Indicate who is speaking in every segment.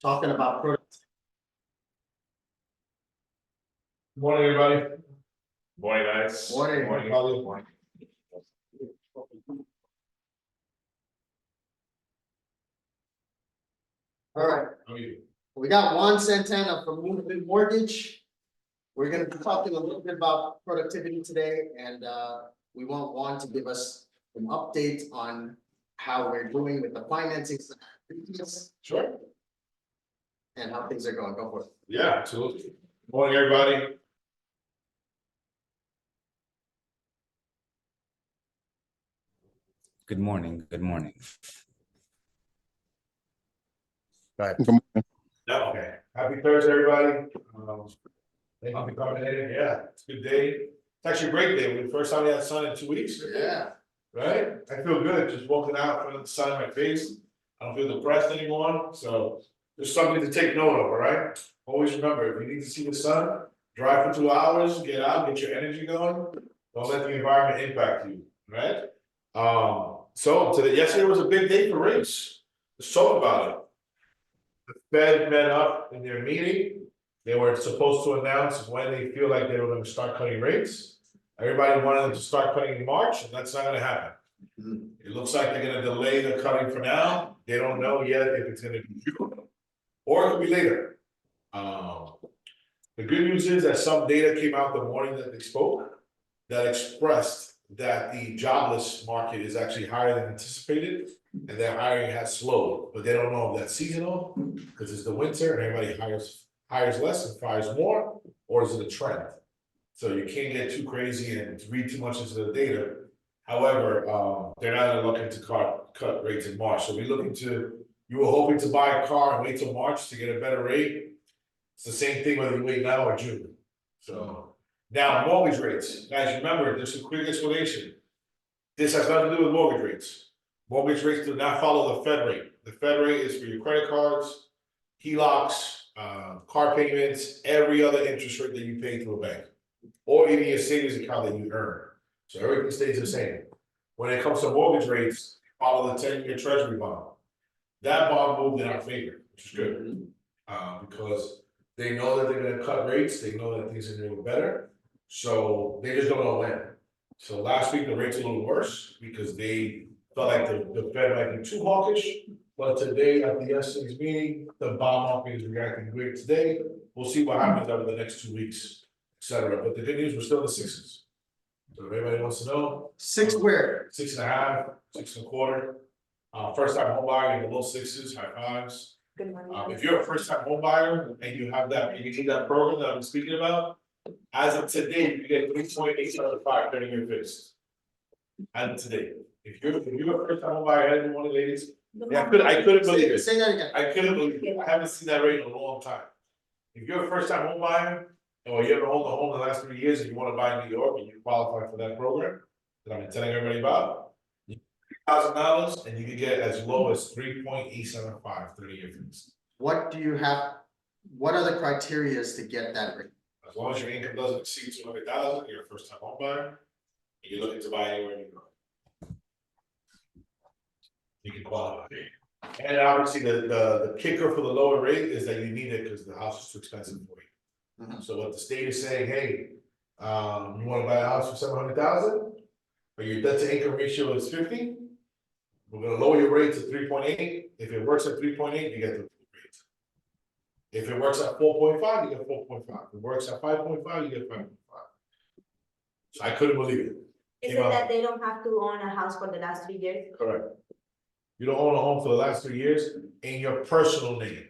Speaker 1: talking about productivity.
Speaker 2: Morning, everybody. Morning, guys.
Speaker 1: Morning.
Speaker 2: Morning.
Speaker 1: All right, we got Juan Santana from Movement Mortgage. We're gonna be talking a little bit about productivity today, and we want Juan to give us an update on how we're doing with the financing business
Speaker 2: Sure.
Speaker 1: and how things are going. Go for it.
Speaker 2: Yeah, absolutely. Morning, everybody.
Speaker 3: Good morning. Good morning.
Speaker 2: No, okay. Happy Thursday, everybody. Thank you for coming in. Yeah, it's a good day. It's actually a great day. The first time we had sun in 2 weeks.
Speaker 1: Yeah.
Speaker 2: Right? I feel good just walking out in the sun in my face. I don't feel depressed anymore. So there's something to take note of, all right? Always remember, if you need to see the sun, drive for 2 hours, get out, get your energy going. Don't let the environment impact you, right? So yesterday was a big day for rates. Let's talk about it. The Fed met up in their meeting. They were supposed to announce when they feel like they were going to start cutting rates. Everybody wanted them to start cutting in March, and that's not going to happen. It looks like they're going to delay the cutting for now. They don't know yet if it's going to be June or it could be later. The good news is that some data came out the morning that they spoke that expressed that the jobless market is actually higher than anticipated, and their hiring has slowed, but they don't know if that's seasonal because it's the winter and everybody hires less and fires more, or is it a trend? So you can't get too crazy and read too much into the data. However, they're not looking to cut rates in March. So you were hoping to buy a car and wait till March to get a better rate. It's the same thing whether you wait now or June. So now mortgage rates, guys, remember, there's a quick explanation. This has nothing to do with mortgage rates. Mortgage rates do not follow the Fed rate. The Fed rate is for your credit cards, HELOCs, car payments, every other interest rate that you pay to a bank, or even your savings account that you earn. So everything stays the same. When it comes to mortgage rates, follow the 10-year treasury bond. That bond moved in our favor, which is good. Because they know that they're gonna cut rates, they know that things are gonna get better, so they just don't know when. So last week, the rates were a little worse because they felt like the Fed might be too hawkish. But today, at the yesterday's meeting, the bond market is reacting great today. We'll see what happens over the next 2 weeks, etc. But the good news, we're still in the sixes. So if anybody wants to know.
Speaker 1: 6 where?
Speaker 2: 6.5, 6.25. First time home buyer in the low sixes, high fives.
Speaker 4: Good morning.
Speaker 2: If you're a first time home buyer and you need that program that I'm speaking about, as of today, you get 3.875 30-year fixed. As of today. If you're a first time home buyer, I didn't want to ladies. Yeah, I couldn't believe it.
Speaker 1: Say that again.
Speaker 2: I couldn't believe it. I haven't seen that rate in a long time. If you're a first time home buyer, or you ever owned a home in the last 3 years and you want to buy in New York and you qualify for that program that I've been telling everybody about, $1,000 and you can get as low as 3.875 30-year fixed.
Speaker 1: What do you have? What are the criterias to get that rate?
Speaker 2: As long as your income doesn't exceed 200,000, you're a first time home buyer, and you're looking to buy anywhere in New York. You can qualify. And obviously the kicker for the lower rate is that you need it because the house is too expensive for you. So what the state is saying, hey, you want to buy a house for 700,000, but your debt to income ratio is 50, we're going to lower your rate to 3.8. If it works at 3.8, you get the rate. If it works at 4.5, you get 4.5. If it works at 5.5, you get 5.5. So I couldn't believe it.
Speaker 4: Is it that they don't have to own a house for the last 3 years?
Speaker 2: Correct. You don't own a home for the last 3 years in your personal name.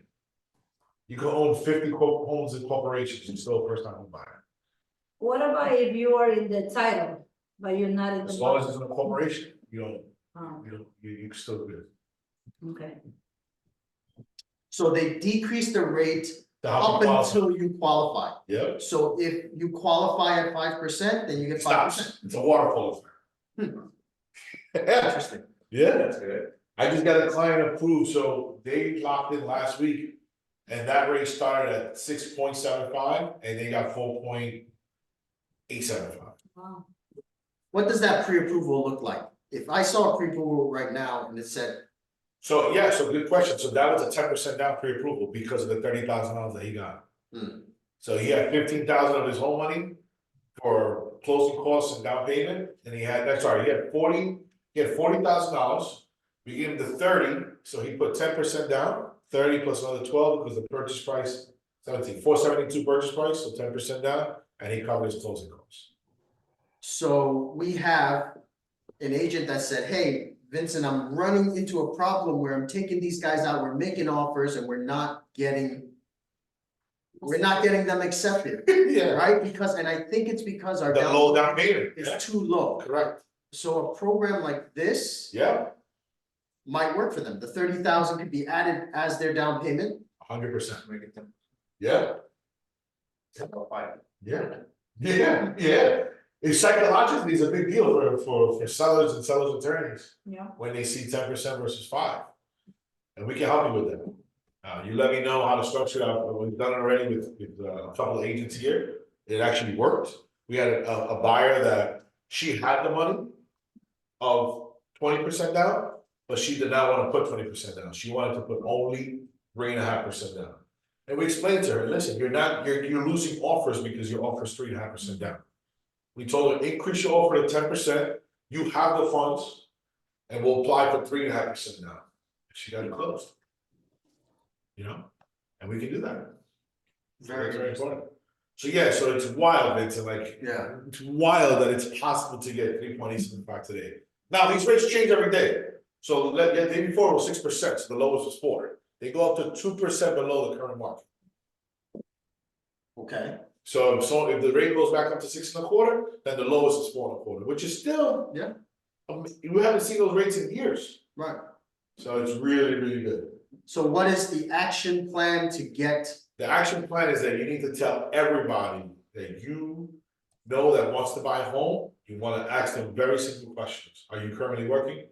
Speaker 2: You can own 50 homes in corporations and still a first time home buyer.
Speaker 5: What about if you are in the title, but you're not in the?
Speaker 2: As long as it's in a corporation, you
Speaker 5: Oh,
Speaker 2: can still do it.
Speaker 5: okay.
Speaker 1: So they decrease the rate
Speaker 2: To help
Speaker 1: up
Speaker 2: you qualify.
Speaker 1: until you qualify.
Speaker 2: Yep.
Speaker 1: So if you qualify at 5%, then you get 5%.
Speaker 2: Stops. It's a waterfall effect.
Speaker 1: Interesting.
Speaker 2: Yeah, that's good. I just got a client approved, so they locked in last week, and that rate started at 6.75, and they got 4.875.
Speaker 5: Wow.
Speaker 1: What does that pre-approval look like? If I saw a pre-approval right now and it said
Speaker 2: So, yeah, so good question. So that was a 10% down pre-approval because of the $30,000 that he got.
Speaker 1: Hmm.
Speaker 2: So he had 15,000 of his home money for closing costs and down payment, and he had $40,000. We gave him the 30, so he put 10% down, 30 plus another 12 because the purchase price, 472 purchase price, so 10% down, and he covered his closing costs.
Speaker 1: So we have an agent that said, hey, Vincent, I'm running into a problem where I'm taking these guys out, we're making offers and we're not getting them accepted,
Speaker 2: Yeah,
Speaker 1: right? Because, and I think it's because our
Speaker 2: the low down payment,
Speaker 1: is
Speaker 2: yeah,
Speaker 1: too low.
Speaker 2: correct,
Speaker 1: So a program like this
Speaker 2: yeah,
Speaker 1: might work for them. The 30,000 could be added as their down payment.
Speaker 2: 100%, yeah. Yeah. It's psychologically, it's a big deal for sellers and sellers attorneys.
Speaker 5: Yeah.
Speaker 2: When they see 10% versus 5. And we can help you with that. You let me know how to structure it out. We've done it already with a couple of agents here. It actually worked. We had a buyer that she had the money of 20% down, but she did not want to put 20% down. She wanted to put only 3.5% down. And we explained to her, listen, you're losing offers because your offer is 3.5% down. We told her, increase your offer to 10%, you have the funds, and we'll apply for 3.5% down. She got it closed. You know, and we can do that. Very important. So yeah, so it's wild, Vincent, like,
Speaker 1: Yeah.
Speaker 2: it's wild that it's possible to get 3.875 today. Now, these rates change every day. So the day before it was 6%, so the lowest was 4. They go up to 2% below the current market.
Speaker 1: Okay.
Speaker 2: So if the rate goes back up to 6.25, then the lowest is 4.25, which is still,
Speaker 1: Yeah.
Speaker 2: We haven't seen those rates in years.
Speaker 1: Right.
Speaker 2: So it's really, really good.
Speaker 1: So what is the action plan to get?
Speaker 2: The action plan is that you need to tell everybody that you know that wants to buy a home, you wanna ask them very simple questions. Are you currently working?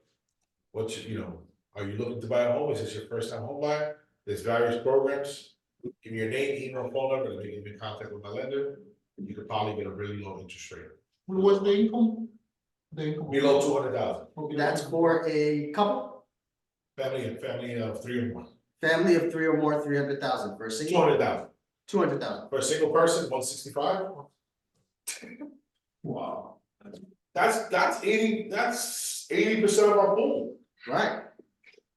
Speaker 2: Are you looking to buy a home? Is this your first time home buyer? There's various programs. Give me your name, email, phone number, and make in contact with my lender. You could probably get a really low interest rate.
Speaker 3: What's the income?
Speaker 2: Below 200,000.
Speaker 1: That's for a couple,
Speaker 2: Family of 3 or more.
Speaker 1: family of 3 or more, 300,000 for a single.
Speaker 2: 200,000.
Speaker 1: 200,000.
Speaker 2: For a single person, 165.
Speaker 1: Wow.
Speaker 2: That's 80% of our pool.
Speaker 1: Right.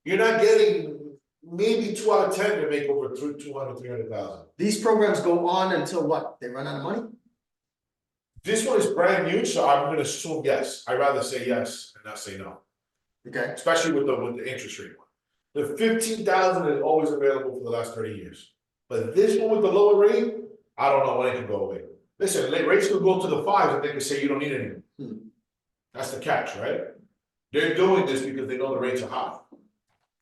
Speaker 2: You're not getting maybe 2 out of 10 to make over 200, 300,000.
Speaker 1: These programs go on until what? They run out of money?
Speaker 2: This one is brand new, so I'm gonna assume yes. I'd rather say yes and not say no,
Speaker 1: Okay.
Speaker 2: especially with the interest rate one. The 15,000 is always available for the last 30 years. But this one with the lower rate, I don't know when it can go away. Listen, rates could go to the 5s and they can say you don't need it anymore. That's the catch, right? They're doing this because they know the rates are high.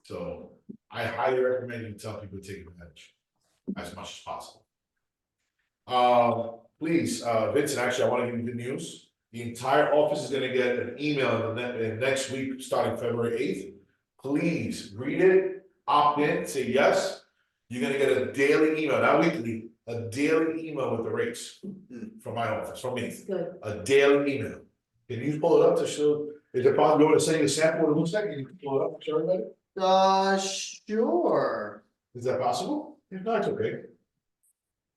Speaker 2: So I highly recommend you tell people to take advantage as much as possible. Please, Vincent, actually, I want to give you good news. The entire office is going to get an email in next week, starting February 8th. Please read it, opt in, say yes. You're going to get a daily email, not weekly, a daily email with the rates from my office, from me.
Speaker 5: Good.
Speaker 2: A daily email. Can you pull it up to show? Is it possible to send you a sample what it looks like? And you can pull it up to show everybody?
Speaker 1: Sure.
Speaker 2: Is that possible? If not, it's okay.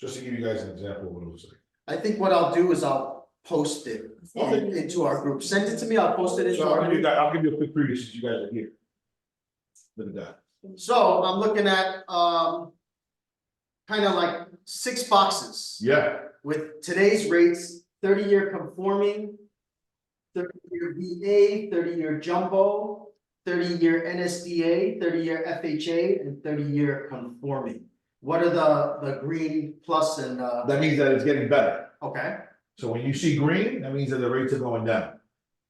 Speaker 2: Just to give you guys an example of what it looks like.
Speaker 1: I think what I'll do is I'll post it into our group. Send it to me, I'll post it into
Speaker 2: So
Speaker 1: our
Speaker 2: I'll give
Speaker 1: group.
Speaker 2: you a quick preview since you guys are here. Look at that.
Speaker 1: So I'm looking at, kind of like 6 boxes.
Speaker 2: Yeah,
Speaker 1: With today's rates, 30-year conforming, 30-year VA, 30-year jumbo, 30-year NSDA, 30-year FHA, and 30-year conforming. What are the green plus and,
Speaker 2: that means that it's getting better.
Speaker 1: okay,
Speaker 2: So when you see green, that means that the rates are going down.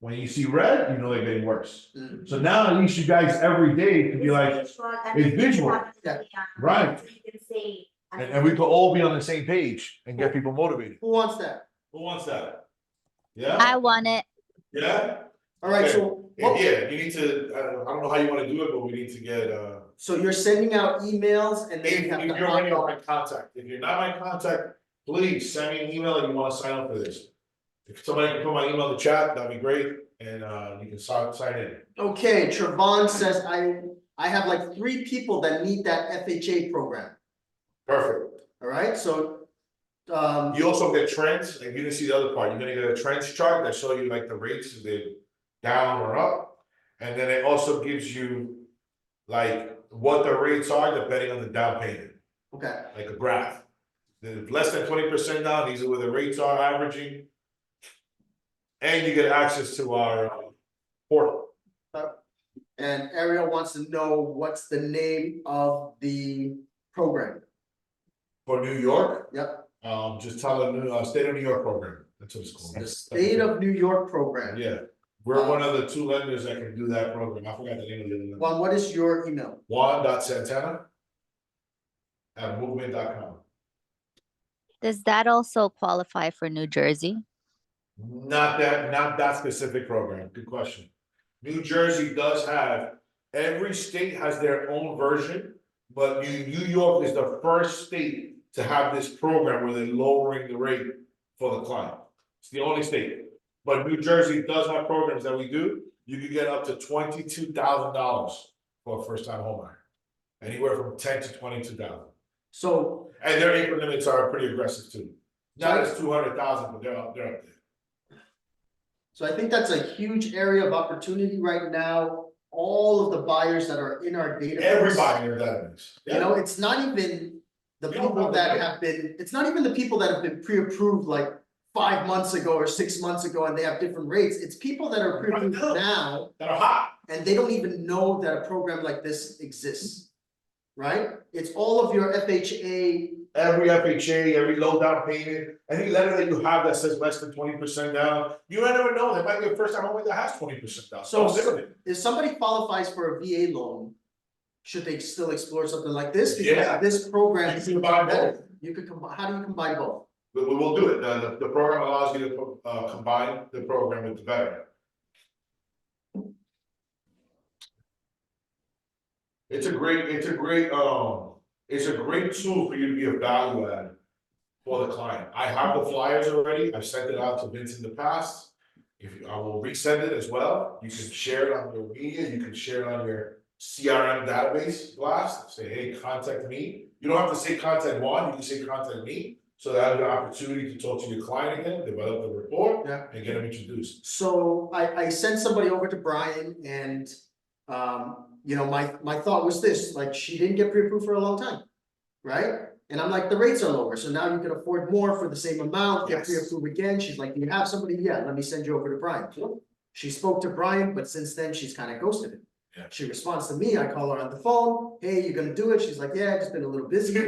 Speaker 2: When you see red, you know they're getting worse. So now at least you guys every day can be like, it's visual. Right.
Speaker 4: So you can say.
Speaker 2: and we can all be on the same page and get people motivated.
Speaker 1: who wants that?
Speaker 2: Who wants that? Yeah?
Speaker 6: I want it.
Speaker 2: Yeah?
Speaker 1: All right,
Speaker 2: Okay.
Speaker 1: so, what-
Speaker 2: Yeah, you need to, I don't know how you wanna do it, but we need to get,
Speaker 1: so you're sending out emails and then
Speaker 2: if
Speaker 1: you have to.
Speaker 2: you're already on my contact, if you're not my contact, please send me an email and you wanna sign up for this. If somebody can put my email in the chat, that'd be great, and you can sign in.
Speaker 1: Okay, Trevon says, I have like 3 people that need that FHA program,
Speaker 2: Perfect.
Speaker 1: all right, so.
Speaker 2: You also get trends, like you didn't see the other part, you're gonna get a trends chart that show you like the rates, if they're down or up. And then it also gives you like what the rates are depending on the down payment,
Speaker 1: Okay,
Speaker 2: like a graph. The less than 20% down, these are where the rates are averaging. And you get access to our portal.
Speaker 1: and Ariel wants to know what's the name of the program.
Speaker 2: For New York,
Speaker 1: Yep,
Speaker 2: just tell them, State of New York program, that's what it's called.
Speaker 1: the State of New York program.
Speaker 2: Yeah, we're one of the 2 lenders that can do that program, I forgot the name of the other lender.
Speaker 1: Juan, what is your email?
Speaker 2: Juan.Santana@movement.com.
Speaker 3: Does that also qualify for New Jersey?
Speaker 2: Not that specific program, good question. New Jersey does have, every state has their own version, but New York is the first state to have this program where they're lowering the rate for the client. It's the only state, but New Jersey does have programs that we do, you can get up to $22,000 for a first-time homebuyer. Anywhere from 10 to 22,000,
Speaker 1: So,
Speaker 2: and their income limits are pretty aggressive too. Not as 200,000, but they're up there.
Speaker 1: so I think that's a huge area of opportunity right now. All of the buyers that are in our database.
Speaker 2: Everybody in that is.
Speaker 1: You know, it's not even the
Speaker 2: You don't
Speaker 1: people
Speaker 2: know
Speaker 1: that
Speaker 2: that.
Speaker 1: have been, it's not even the people that have been pre-approved like 5 months ago or 6 months ago and they have different rates. It's people that are pre-approved
Speaker 2: Right now.
Speaker 1: now
Speaker 2: That are hot.
Speaker 1: and they don't even know that a program like this exists. Right? It's all of your FHA.
Speaker 2: Every FHA, every low down payment, any letter that you have that says less than 20% down, you might never know, there might be a first time home that has 20% down.
Speaker 1: So
Speaker 2: Don't live in it.
Speaker 1: if somebody qualifies for a VA loan, should they still explore something like this?
Speaker 2: Yeah.
Speaker 1: Because this program
Speaker 2: You
Speaker 1: is
Speaker 2: can combine
Speaker 1: better.
Speaker 2: both.
Speaker 1: You could combine, how do you combine both?
Speaker 2: We will do it, the program allows you to combine the program with the veteran. It's a great tool for you to be a value add for the client. I have the flyers already, I've sent it out to Vince in the past. I will resend it as well, you can share it on your media, you can share it on your CRM database blast, say, hey, contact me. You don't have to say contact Juan, you can say contact me, so that I have the opportunity to talk to your client again, develop the report,
Speaker 1: Yeah.
Speaker 2: and get them introduced.
Speaker 1: So I sent somebody over to Brian and, you know, my thought was this, like, she didn't get pre-approved for a long time. Right? And I'm like, the rates are lower, so now you can afford more for the same amount, get
Speaker 2: Yes.
Speaker 1: pre-approved again. She's like, do you have somebody? Yeah, let me send you over to Brian. She spoke to Brian, but since then she's kind of ghosted him.
Speaker 2: Yeah.
Speaker 1: She responds to me, I call her on the phone, hey, you gonna do it? She's like, yeah, I've just been a little busy.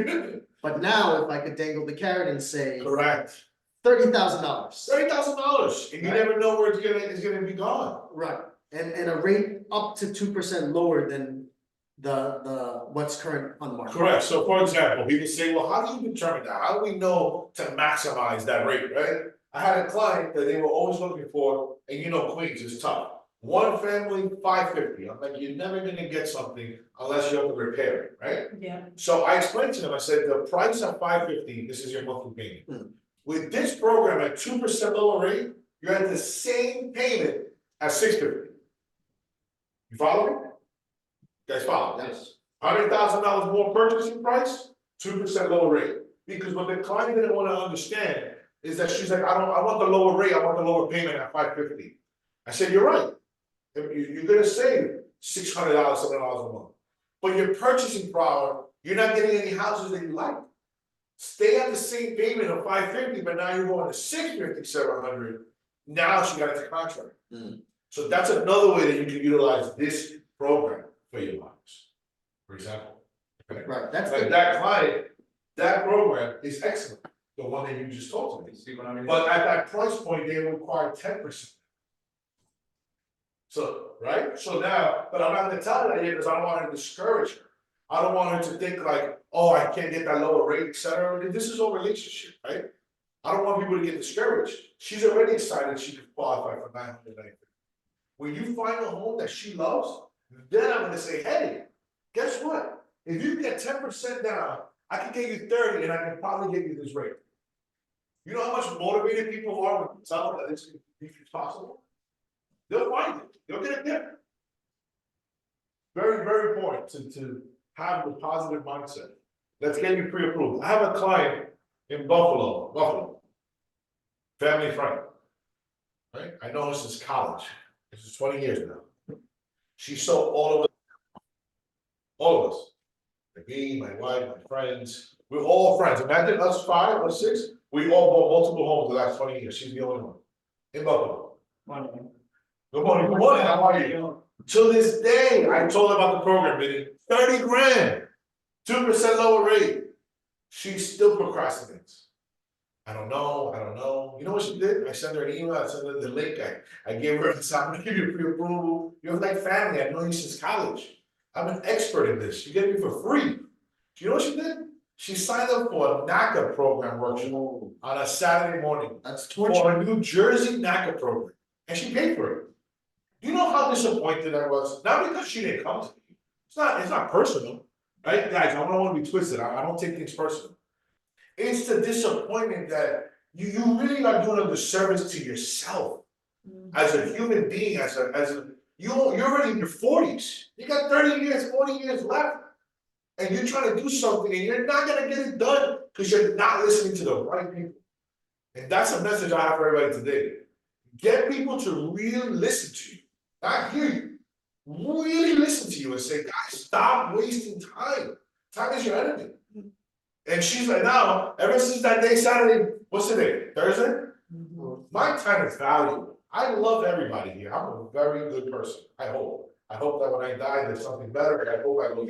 Speaker 1: But now if I could dangle the carrot and say
Speaker 2: Correct.
Speaker 1: $30,000.
Speaker 2: $30,000, and you
Speaker 1: Right.
Speaker 2: never know where it's gonna be gone.
Speaker 1: Right, and a rate up to 2% lower than the what's current on the market.
Speaker 2: Correct, so for example, people say, well, how do you determine that? How do we know to maximize that rate, right? I had a client that they were always looking for, and you know, Queens is tough. 1 family, 550, I'm like, you're never gonna get something unless you have to repair it, right?
Speaker 5: Yeah.
Speaker 2: So I explained to them, I said, the price of 550, this is your monthly payment.
Speaker 1: Hmm.
Speaker 2: With this program at 2% lower rate, you're at the same payment as 650. You follow me? You guys follow?
Speaker 1: Yes.
Speaker 2: $100,000 more purchasing price, 2% lower rate. Because what the client didn't wanna understand is that she's like, I want the lower rate, I want the lower payment at 550. I said, you're right. You're gonna save $600, $700 a month. But your purchasing power, you're not getting any houses that you like. Stay at the same payment of 550, but now you're going to 650, 700. Now she got into contract.
Speaker 1: Mm.
Speaker 2: So that's another way that you can utilize this program for your lives, for example. Okay?
Speaker 1: Right, that's
Speaker 2: Like
Speaker 1: the,
Speaker 2: that client, that program is excellent, the one that you just told me.
Speaker 6: See what I mean?
Speaker 2: But at that price point, they require 10%. So, right, so now, but I'm not gonna tell her that yet, because I don't want to discourage her. I don't want her to think like, oh, I can't get that lower rate, etc. This is a relationship, right? I don't want people to get discouraged. She's already excited she can qualify for 990. When you find a home that she loves, then I'm gonna say, hey, guess what? If you get 10% down, I can get you 30 and I can probably get you this rate. You know how much motivated people are when you tell them that it's possible? They'll find it, they'll get it there. Very, very important to have the positive mindset. Let's get you pre-approved. I have a client in Buffalo. Family friend. Right? I know her since college. This is 20 years now. She sold all of us. Like me, my wife, my friends, we're all friends. Imagine us 5 or 6, we all bought multiple homes the last 20 years. She's the only one. In Buffalo. Good morning, how are you? To this day, I told her about the program, Vinny. 30 grand, 2% lower rate. She still procrastinates. I don't know. You know what she did? I sent her an email, I sent her the link, I gave her, I'm gonna give you pre-approval. You're like family, I know you since college. I'm an expert in this, you get me for free. Do you know what she did? She signed up for a NACA program workshop on a Saturday morning.
Speaker 1: That's
Speaker 2: For
Speaker 1: torture.
Speaker 2: a New Jersey NACA program, and she paid for it. You know how disappointed I was? Not because she didn't come to me. It's not personal, right? Guys, I don't want to be twisted. I don't take things personal. It's the disappointment that you really are doing a disservice to yourself as a human being, you're already in your 40s. You got 30 years, 40 years left. And you're trying to do something and you're not gonna get it done because you're not listening to the right people. And that's a message I have for everybody today. Get people to really listen to you, not hear you. Really listen to you and say, guys, stop wasting time. Time is your enemy. And she's like, now, ever since that day Saturday, what's the day? Thursday? My time is valuable. I love everybody here. I'm a very good person. I hope. I hope that when I die, there's something better. And I hope I will.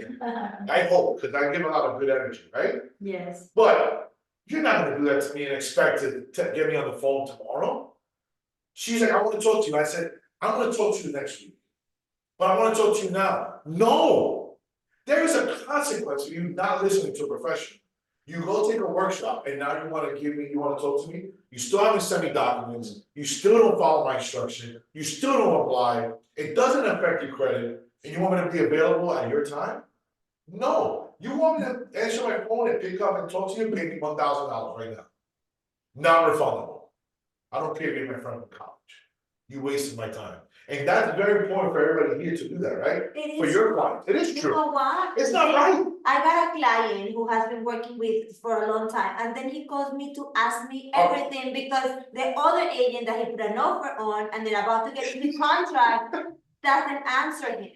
Speaker 2: I hope, because I give a lot of good energy, right?
Speaker 5: Yes.
Speaker 2: But you're not gonna do that to me and expect to get me on the phone tomorrow. She's like, I want to talk to you. I said, I'm gonna talk to you next week. But I want to talk to you now. No, there is a consequence for you not listening to a professional. You go take a workshop and now you want to talk to me. You still haven't sent me documents. You still don't follow my instruction. You still don't apply. It doesn't affect your credit. And you want me to be available at your time? No, you want me to answer my phone and pick up and talk to you, pay me $1,000 right now. Non-refundable. I don't care if you're my friend from college. You wasted my time. And that's very important for everybody here to do that, right?
Speaker 4: It
Speaker 2: For
Speaker 4: is.
Speaker 2: your clients. It is
Speaker 4: You
Speaker 2: true.
Speaker 4: know what?
Speaker 2: It's not right.
Speaker 4: I got a client who has been working with for a long time, and then he calls me to ask me everything because the other agent that he put an offer on and they're about to get into contract doesn't answer him.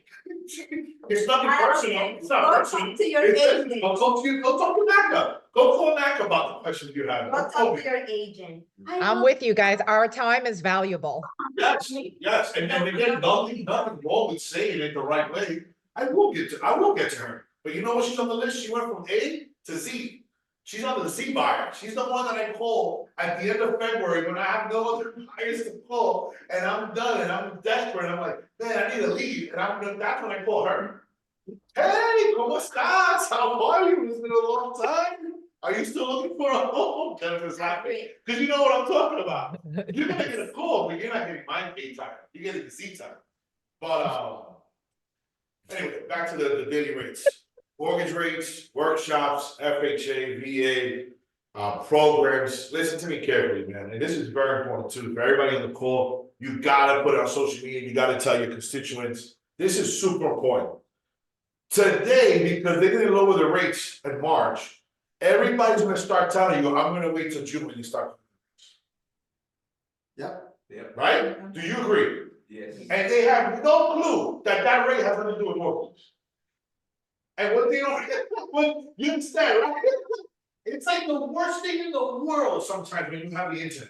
Speaker 2: It's nothing personal. It's not
Speaker 4: Go
Speaker 2: personal.
Speaker 4: talk to your
Speaker 2: It's
Speaker 4: agent.
Speaker 2: just, go talk to NACA. Go call NACA about the questions you have.
Speaker 4: Go
Speaker 2: Don't call
Speaker 4: talk
Speaker 2: me.
Speaker 4: to your agent.
Speaker 6: I'm with you guys. Our time is valuable.
Speaker 2: Yes, and again, nothing wrong with saying it the right way. I will get to her. But you know what? She's on the list. She went from A to Z. She's on the Z buyer. She's the one that I call at the end of February when I have no other buyers to call and I'm done and I'm desperate. I'm like, man, I need to leave. And that's when I call her. Hey, ¿cómo estás? How are you? It's been a long time. Are you still looking for a home? Jennifer's happy. Because you know what I'm talking about. You're gonna get a call, but you're not getting my pay time. You're getting the Z time. But anyway, back to the daily rates. Mortgage rates, workshops, FHA, VA, programs. Listen to me carefully, man. And this is very important too. For everybody on the call, you gotta put it on social media. You gotta tell your constituents. This is super important. Today, because they didn't lower the rates in March, everybody's gonna start telling you, I'm gonna wait till June when you start.
Speaker 1: Yep.
Speaker 2: Right? Do you agree?
Speaker 7: Yes.
Speaker 2: And they have no clue that rate has nothing to do with mortgage. And what they don't, what you understand, right? It's like the worst thing in the world sometimes when you have the internet.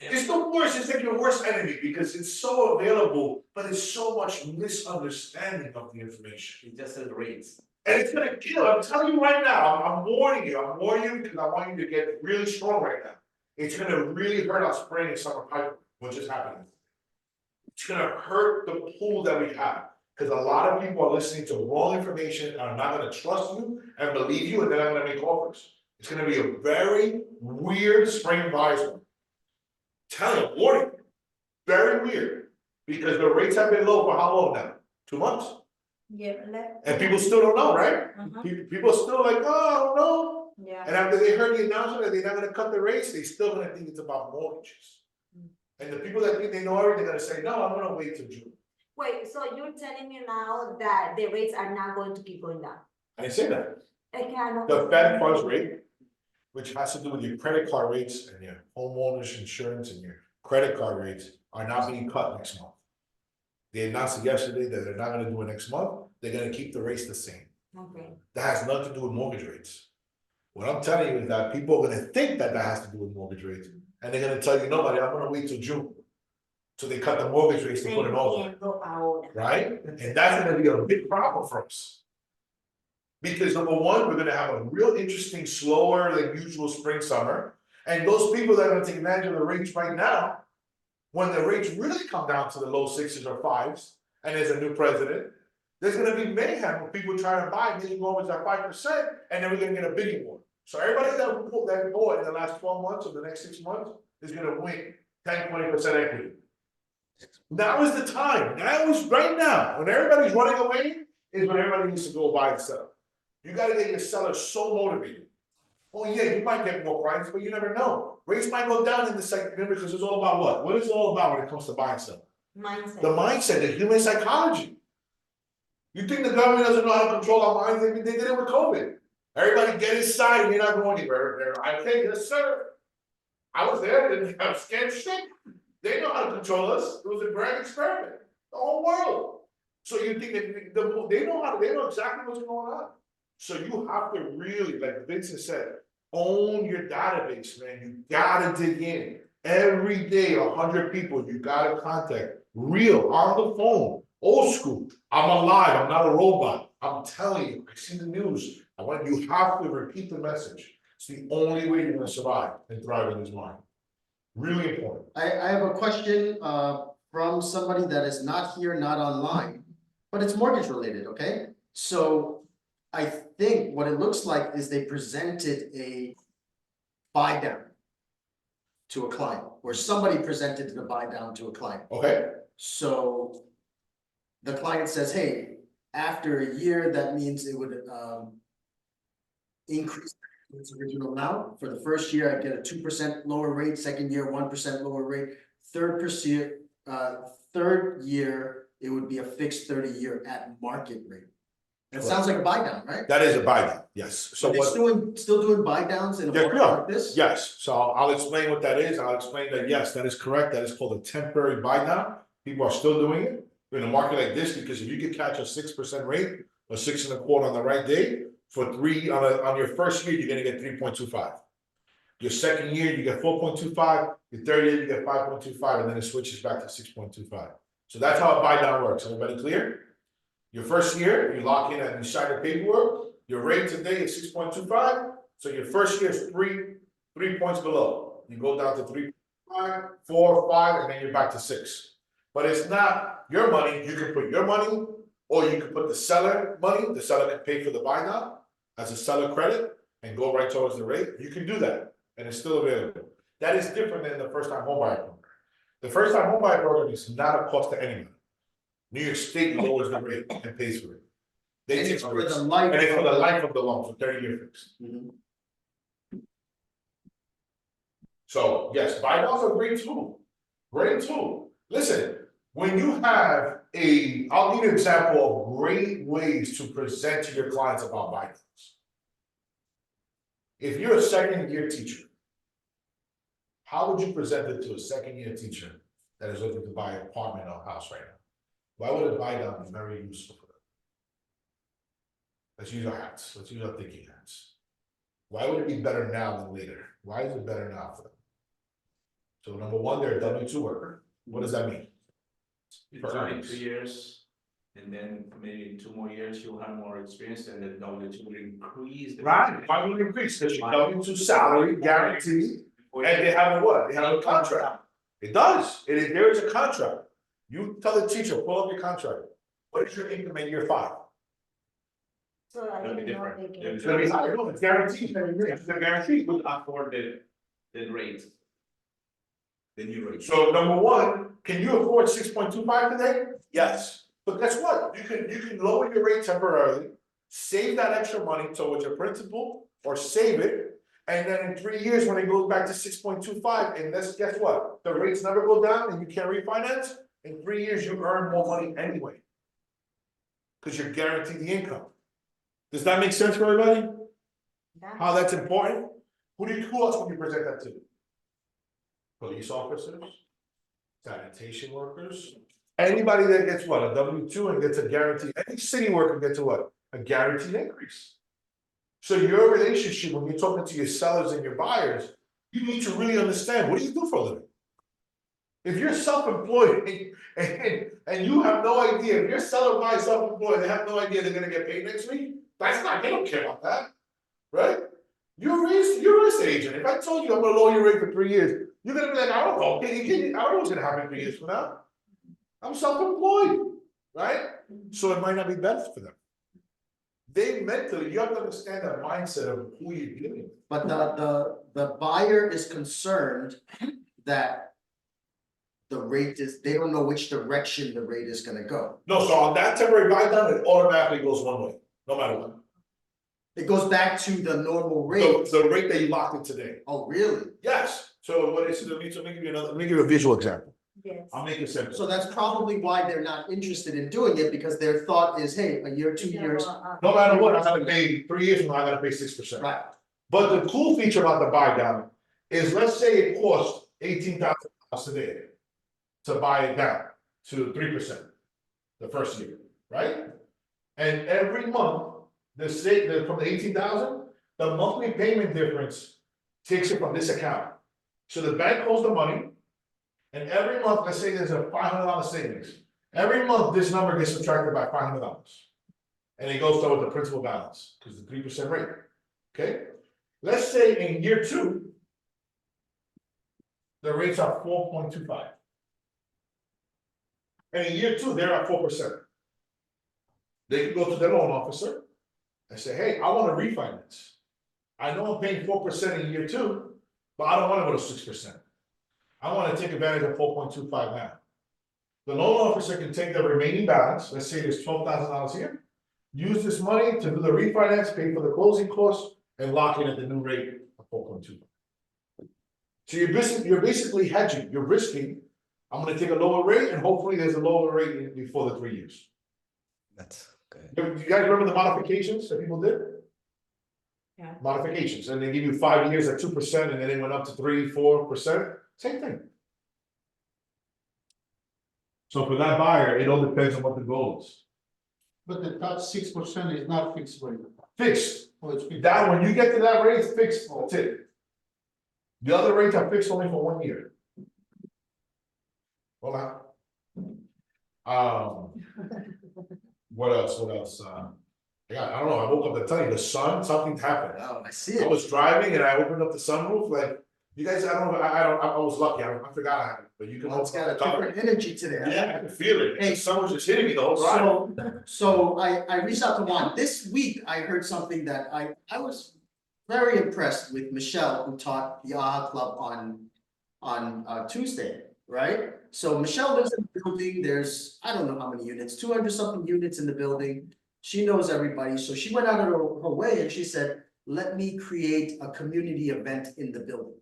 Speaker 2: It's the worst, it's like your worst enemy because it's so available, but it's so much misunderstanding of the information.
Speaker 7: It just says rates.
Speaker 2: And it's gonna kill, I'm telling you right now, I'm warning you because I want you to get really strong right now. It's gonna really hurt our spring and summer pipeline, which is happening. It's gonna hurt the pool that we have. Because a lot of people are listening to wrong information and are not gonna trust you and believe you, and then I'm gonna make offers. It's gonna be a very weird spring buyer's market. Tell you, warning, very weird, because the rates have been low for how long now? 2 months?
Speaker 4: Yeah.
Speaker 2: And people still don't know, right?
Speaker 4: Uh-huh.
Speaker 2: People are still like, oh, I don't know.
Speaker 4: Yeah.
Speaker 2: And after they heard the announcement that they're not gonna cut the rates, they still gonna think it's about mortgages. And the people that think they know everything are gonna say, no, I'm gonna wait till June.
Speaker 4: Wait, so you're telling me now that the rates are not going to keep going down?
Speaker 2: I didn't say that.
Speaker 4: I cannot.
Speaker 2: The Fed funds rate, which has to do with your credit card rates and your homeowners insurance and your credit card rates, are not being cut next month. They announced yesterday that they're not gonna do it next month, they're gonna keep the rates the same.
Speaker 4: Okay.
Speaker 2: That has nothing to do with mortgage rates. What I'm telling you is that people are gonna think that that has to do with mortgage rates, and they're gonna tell you, nobody, I'm gonna wait till June. So they cut the mortgage rates to put it over,
Speaker 4: Entiendo ahora.
Speaker 2: right? And that's gonna be a big problem for us. Because number one, we're gonna have a real interesting, slower than usual spring, summer. And those people that are gonna take advantage of the rates right now, when the rates really come down to the low sixes or fives, and there's a new president, there's gonna be mayhem with people trying to buy, maybe mortgage at 5%, and then we're gonna get a biggie one. So everybody that bought in the last 12 months or the next 6 months is gonna win 10, 20% equity. Now is the time, now is right now, when everybody's running away, is when everybody needs to go buy and sell. You gotta get your sellers so motivated. Oh yeah, you might get more clients, but you never know. Rates might go down in the second year because it's all about what? What is it all about when it comes to buy and sell?
Speaker 4: Mindset.
Speaker 2: The mindset, the human psychology. You think the government doesn't know how to control our minds? They did it with COVID. Everybody get inside and you're not going anywhere. I think, yes, sir. I was there, didn't have scared shit. They know how to control us. It was a grand experiment. The whole world. So you think that they know exactly what's going on. So you have to really, like Vincent said, own your database, man. You gotta dig in. Every day, 100 people you gotta contact. Real, on the phone, old school. I'm alive, I'm not a robot. I'm telling you, I see the news. You have to repeat the message. It's the only way you're gonna survive and thrive in this market. Really important.
Speaker 1: I have a question from somebody that is not here, not online, but it's mortgage related, okay? So I think what it looks like is they presented a buy down to a client, or somebody presented the buy down to a client.
Speaker 2: Okay,
Speaker 1: So the client says, hey, after a year, that means it would increase its original amount. For the first year, I get a 2% lower rate, second year, 1% lower rate, third year, it would be a fixed 30-year at market rate. That sounds like a buy down, right?
Speaker 2: that is a buy down, yes. So
Speaker 1: Are they
Speaker 2: what?
Speaker 1: still doing buy downs in a
Speaker 2: Yes,
Speaker 1: market
Speaker 2: no.
Speaker 1: like this?
Speaker 2: Yes, so I'll explain what that is. I'll explain that, yes, that is correct. That is called a temporary buy down. People are still doing it in a market like this, because if you could catch a 6% rate or 6.25 on the right day, on your first year, you're gonna get 3.25. Your second year, you get 4.25, your third year, you get 5.25, and then it switches back to 6.25. So that's how a buy down works. Everybody clear? Your first year, you lock in and you sign the paperwork, your rate today is 6.25, so your first year is three points below. You go down to 3.5, 4, 5, and then you're back to 6. But it's not your money. You can put your money, or you can put the seller money. The seller can pay for the buy down as a seller credit and go right towards the rate. You can do that, and it's still available. That is different than the first time homebuyer program. The first time homebuyer program is not a cost to anyone. New York State lowers the rate and pays for it. They
Speaker 1: And
Speaker 2: take
Speaker 1: it's
Speaker 2: the
Speaker 1: for
Speaker 2: risk.
Speaker 1: the life.
Speaker 2: And it's for the life of the loan, for 30-year fixed.
Speaker 1: Mhm.
Speaker 2: So yes, buy downs are great tool. Great tool. Listen, when you have I'll give you an example of great ways to present to your clients about buy downs. If you're a second-year teacher, how would you present it to a second-year teacher that is looking to buy an apartment or a house right now? Why would a buy down be very useful for them? Let's use our hats. Let's use our thinking hats. Why would it be better now than later? Why is it better now for them? So number one, they're a W-2 worker. What does that mean?
Speaker 7: It's only 2 years, and then maybe in 2 more years, you'll have more experience, and the W2 will increase.
Speaker 2: Right, why would it increase? Because your W-2 salary guaranteed, and they have a what? They have a contract. It does. There is a contract. You tell the teacher, pull up your contract. What is your income in year 5?
Speaker 4: So I
Speaker 7: It'll be
Speaker 4: didn't know
Speaker 7: different.
Speaker 4: they
Speaker 7: It'll
Speaker 4: can.
Speaker 7: be
Speaker 2: It's gonna be higher, no, it's guaranteed. It's guaranteed.
Speaker 7: Could afford the rate. The new rate.
Speaker 2: So number one, can you afford 6.25 today? Yes. But guess what? You can lower your rate temporarily, save that extra money towards your principal, or save it. And then in 3 years, when it goes back to 6.25, and guess what? The rates never go down and you can't refinance, in 3 years, you earn more money anyway. Cause you're guaranteed the income. Does that make sense for everybody? How that's important? Who else would you present that to? Police officers, sanitation workers, anybody that gets what, a W-2 and gets a guarantee, any city worker gets a what? A guaranteed increase. So your relationship, when you're talking to your sellers and your buyers, you need to really understand, what do you do for a living? If you're self-employed and you have no idea, if your seller buys self-employed, they have no idea they're gonna get paid next week, that's not, they don't care about that, right? You're a real estate agent. If I told you I'm gonna lower your rate for 3 years, you're gonna be like, I don't know, I don't know what's gonna happen 3 years from now. I'm self-employed, right? So it might not be best for them. They mentally, you have to understand the mindset of who you're dealing with.
Speaker 1: But the buyer is concerned that the rate is, they don't know which direction the rate is gonna go.
Speaker 2: No, so on that temporary buy down, it automatically goes one way, no matter what.
Speaker 1: It goes back to the normal rate.
Speaker 2: The rate that you locked in today.
Speaker 1: Oh, really?
Speaker 2: Yes, so what is, let me give you let me give you a visual example.
Speaker 4: Yes.
Speaker 2: I'll make it simple.
Speaker 1: So that's probably why they're not interested in doing it, because their thought is, hey, a year, 2 years,
Speaker 2: No matter what, I gotta pay 3 years from now, I gotta pay 6%.
Speaker 1: right?
Speaker 2: But the cool feature about the buy down is, let's say it costs $18,000 today to buy it down to 3% the first year, right? And every month, from the 18,000, the monthly payment difference takes it from this account. So the bank holds the money, and every month, let's say there's a $500 savings. Every month, this number gets subtracted by $500. And it goes toward the principal balance, because the 3% rate, okay? Let's say in year 2, the rates are 4.25. And in year 2, they're at 4%. They can go to their loan officer and say, hey, I want to refinance. I know I'm paying 4% in year 2, but I don't want to go to 6%. I want to take advantage of 4.25 now. The loan officer can take the remaining balance, let's say there's $12,000 here, use this money to do the refinance, pay for the closing costs, and lock in at the new rate of 4.25. So you're basically hedging, you're risking, I'm gonna take a lower rate, and hopefully there's a lower rate before the 3 years.
Speaker 8: That's good.
Speaker 2: You guys remember the modifications that people did?
Speaker 5: Yeah.
Speaker 2: Modifications, and they give you 5 years at 2%, and then they went up to 3-4%, same thing. So for that buyer, it all depends on what the goal is.
Speaker 9: But the top 6% is not fixed rate.
Speaker 2: Fixed,
Speaker 9: Oh, it's fixed.
Speaker 2: that, when you get to that rate, it's fixed, that's it. The other rates are fixed only for 1 year. Well, what else, yeah, I don't know, I woke up to tell you, the sun, something happened.
Speaker 1: Oh, I see
Speaker 2: I
Speaker 1: it.
Speaker 2: was driving and I opened up the sunroof, like, you guys, I don't know, I was lucky, I forgot I had it, but you can.
Speaker 1: Well, it's got a
Speaker 2: open the
Speaker 1: different energy today.
Speaker 2: Yeah, I can feel it,
Speaker 1: Hey,
Speaker 2: the sun was just hitting me the whole ride.
Speaker 1: So I reached out to Juan. This week, I heard something that I was very impressed with Michelle, who taught the AHA Club on Tuesday, right? So Michelle lives in the building. There's, I don't know how many units, 200 something units in the building. She knows everybody. So she went out of her way and she said, let me create a community event in the building.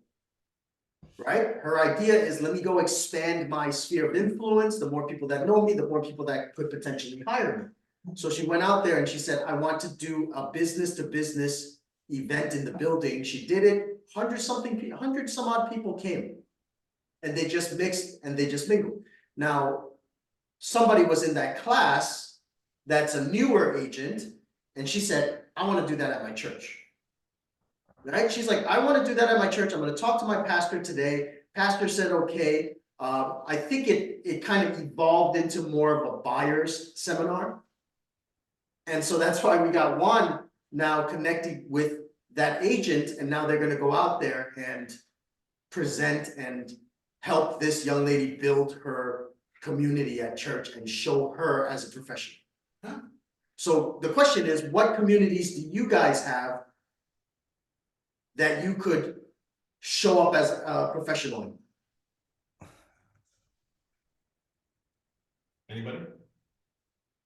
Speaker 1: Right? Her idea is, let me go expand my sphere of influence. The more people that know me, the more people that could potentially hire me. So she went out there and she said, I want to do a business to business event in the building. She did it, 100 some odd people came. And they just mixed and they just mingled. Now, somebody was in that class that's a newer agent, and she said, I want to do that at my church. Right? She's like, I want to do that at my church. I'm going to talk to my pastor today. Pastor said, okay. I think it kind of evolved into more of a buyer's seminar. And so that's why we got Juan now connecting with that agent, and now they're going to go out there and present and help this young lady build her community at church and show her as a professional. So the question is, what communities do you guys have that you could show up as a professional in?
Speaker 2: Anybody?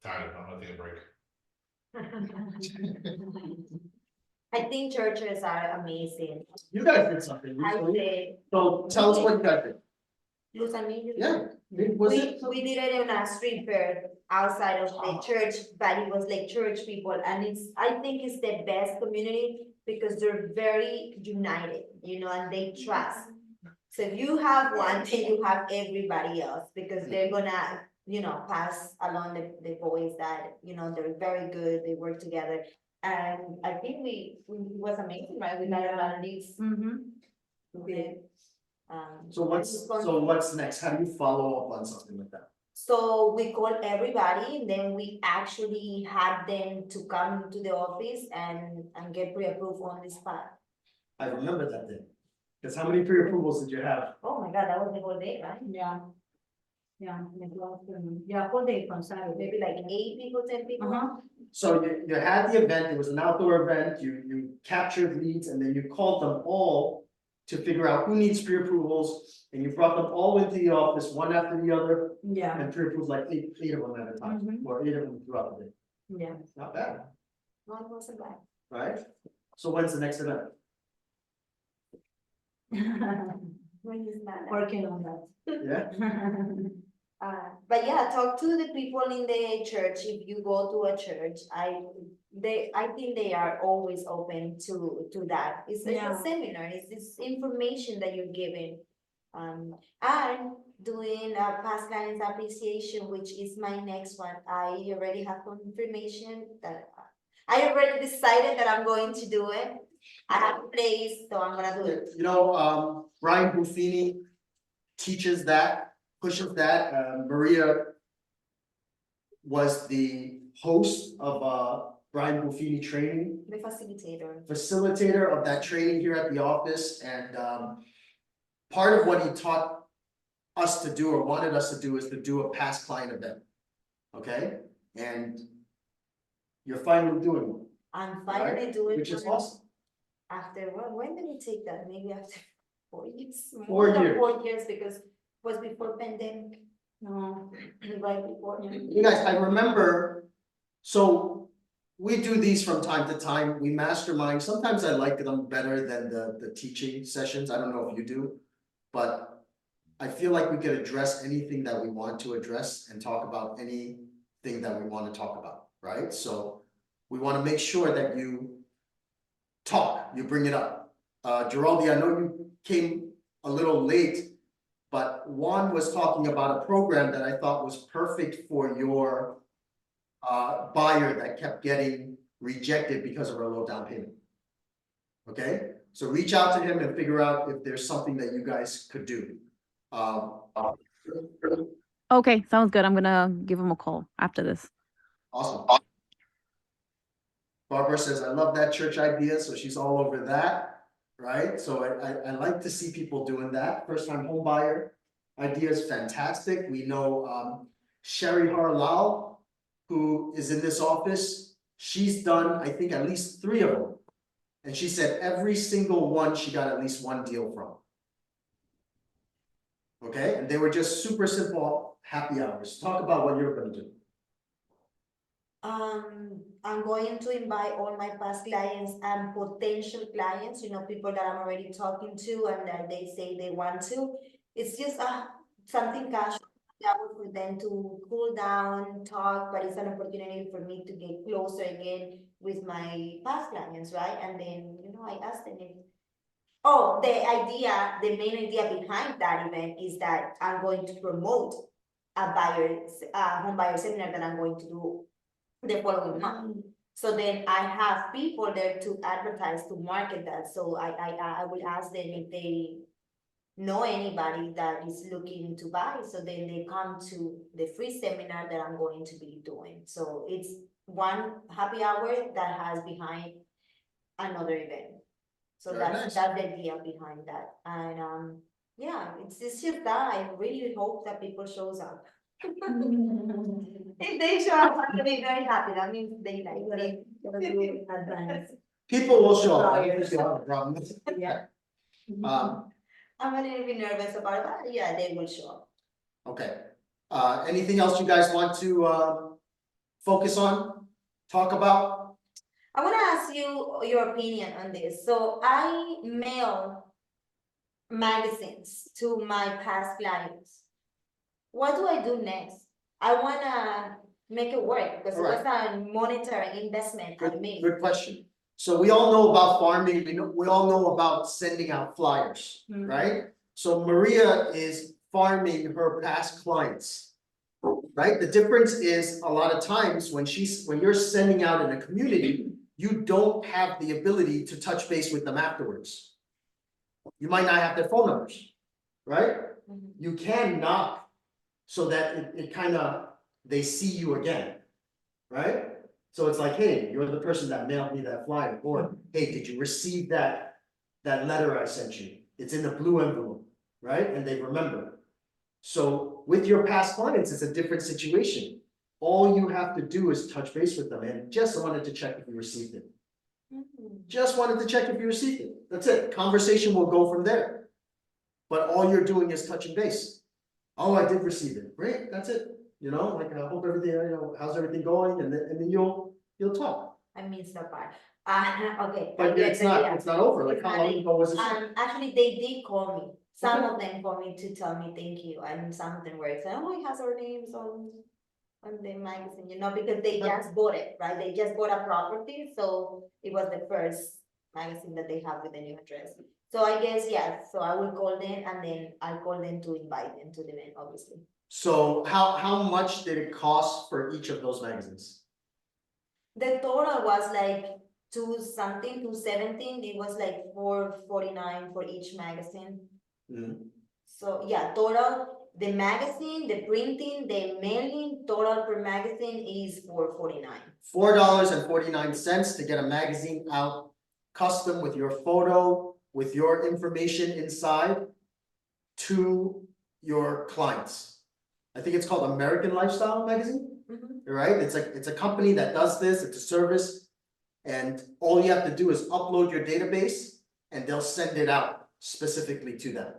Speaker 2: Tired, I'm gonna take a break.
Speaker 4: I think churches are amazing.
Speaker 1: You guys did something
Speaker 4: I
Speaker 1: recently.
Speaker 4: say,
Speaker 1: So tell us what you guys did.
Speaker 4: Luz Amigo.
Speaker 1: Yeah, was it?
Speaker 4: We did it in a street fair outside of the church, but it was like church people, and I think it's the best community because they're very united, and they trust. So if you have one, then you have everybody else, because they're gonna, pass along the boys that, they're very good, they work together. And I think it was amazing, right? We got a lot of leads. Okay.
Speaker 1: So what's next? How do you follow up on something like that?
Speaker 4: So we called everybody, and then we actually had them to come to the office and get pre-approved on the spot.
Speaker 1: I remember that day. Because how many pre-approvals did you have?
Speaker 4: Oh my God, that was the whole day, right?
Speaker 5: Yeah. Yeah, yeah, whole day from Saturday.
Speaker 4: Maybe like 8 people, 10 people.
Speaker 5: Uh-huh.
Speaker 1: So you had the event, it was an outdoor event, you captured leads, and then you called them all to figure out who needs pre-approvals, and you brought them all into the office, one after the other,
Speaker 5: Yeah.
Speaker 1: and pre-approved like eight of them at a time,
Speaker 5: Mhm.
Speaker 1: or 8 of them throughout the day.
Speaker 5: Yeah.
Speaker 1: Not bad,
Speaker 4: No, it wasn't bad.
Speaker 1: right? So when's the next event?
Speaker 4: When is that?
Speaker 5: Working on that.
Speaker 1: Yeah,
Speaker 4: But yeah, talk to the people in the church. If you go to a church, I think they are always open to that. It's a
Speaker 5: Yeah.
Speaker 4: seminar, it's this information that you're giving. And doing a past clients appreciation, which is my next one. I already have confirmation that I already decided that I'm going to do it. I have a place, so I'm gonna do it.
Speaker 1: Brian Buffini teaches that, pushes that, Maria was the host of Brian Buffini training,
Speaker 4: The
Speaker 1: facilitator of that training here at the office, and part of what he taught us to do or wanted us to do is to do a past client event. Okay, and you're finally doing one,
Speaker 4: I'm finally
Speaker 1: right?
Speaker 4: doing.
Speaker 1: Which is awesome.
Speaker 4: After when did we take that? Maybe after 4 years?
Speaker 1: 4
Speaker 4: More than
Speaker 1: years.
Speaker 4: 4 years, because it was before pandemic,
Speaker 5: No.
Speaker 4: right before.
Speaker 1: You guys, I remember, so we do these from time to time, we mastermind, sometimes I like them better than the teaching sessions, I don't know if you do. But I feel like we could address anything that we want to address and talk about anything that we want to talk about, right? So we want to make sure that you talk, you bring it up. Geraldi, I know you came a little late, but Juan was talking about a program that I thought was perfect for your buyer that kept getting rejected because of her low down payment. Okay, so reach out to him and figure out if there's something that you guys could do.
Speaker 10: Okay, sounds good. I'm gonna give him a call after this.
Speaker 1: Awesome. Barbara says, I love that church idea, so she's all over that, right? So I like to see people doing that. First time home buyer idea is fantastic. We know Sherry Harlal, who is in this office, she's done, I think, at least 3 of them. And she said every single one she got at least 1 deal from. Okay, and they were just super simple happy hours. Talk about what you're gonna do.
Speaker 4: I'm going to invite all my past clients and potential clients, people that I'm already talking to and that they say they want to. It's just something casual for them to cool down, talk, but it's an opportunity for me to get closer again with my past clients, right? And then, I asked them if, the main idea behind that event is that I'm going to promote a home buyer seminar that I'm going to do the following month. So then I have people there to advertise, to market that. So I will ask them if they know anybody that is looking to buy. So then they come to the free seminar that I'm going to be doing. So it's one happy hour that has behind another event. So
Speaker 1: Very nice.
Speaker 4: that's the idea behind that. And it's just that I really hope that people shows up. If they show up, I'm gonna be very happy. That means they like me.
Speaker 1: People will show up. I don't think you'll have a problem with it.
Speaker 5: Yeah.
Speaker 4: I'm a little bit nervous about it, but yeah, they will show up.
Speaker 1: Okay, anything else you guys want to focus on, talk about?
Speaker 4: I wanna ask you your opinion on this. So I mail magazines to my past clients. What do I do next? I wanna make it work because it was a monetary investment for me.
Speaker 1: Good question. So we all know about farming, we all know about sending out flyers,
Speaker 4: Mhm.
Speaker 1: right? So Maria is farming her past clients. Right? The difference is a lot of times when you're sending out in a community, you don't have the ability to touch base with them afterwards. You might not have their phone numbers, right?
Speaker 4: Mhm.
Speaker 1: You can knock so that it kind of, they see you again, right? So it's like, hey, you're the person that mailed me that flyer, or hey, did you receive that letter I sent you? It's in the blue envelope, right? And they remember. So with your past clients, it's a different situation. All you have to do is touch base with them and just wanted to check if you received it.
Speaker 4: Mhm.
Speaker 1: Just wanted to check if you received it. That's it. Conversation will go from there. But all you're doing is touching base. Oh, I did receive it. Great, that's it. You know, like I hope everything, how's everything going? And then you'll talk.
Speaker 4: I missed that part. Okay.
Speaker 1: But
Speaker 4: yeah,
Speaker 1: it's not over. Like
Speaker 4: It's
Speaker 1: how
Speaker 4: not
Speaker 1: long ago was it?
Speaker 4: actually, they did call me. Some
Speaker 1: Okay.
Speaker 4: of them called me to tell me thank you, and some of them were saying, oh, it has our names on the magazine, because they just bought it, right? They just bought a property, so it was the first magazine that they have with the new address. So I guess, yeah, so I will call them and then I'll call them to invite them to the event, obviously.
Speaker 1: So how much did it cost for each of those magazines?
Speaker 4: The total was like 217, it was like $4.49 for each magazine.
Speaker 1: Mhm.
Speaker 4: So yeah, total, the magazine, the printing, the mailing, total per magazine is $4.49.
Speaker 1: $4.49 to get a magazine out, custom with your photo, with your information inside to your clients. I think it's called American Lifestyle Magazine, right? It's a company that does this, it's a service. And all you have to do is upload your database and they'll send it out specifically to them.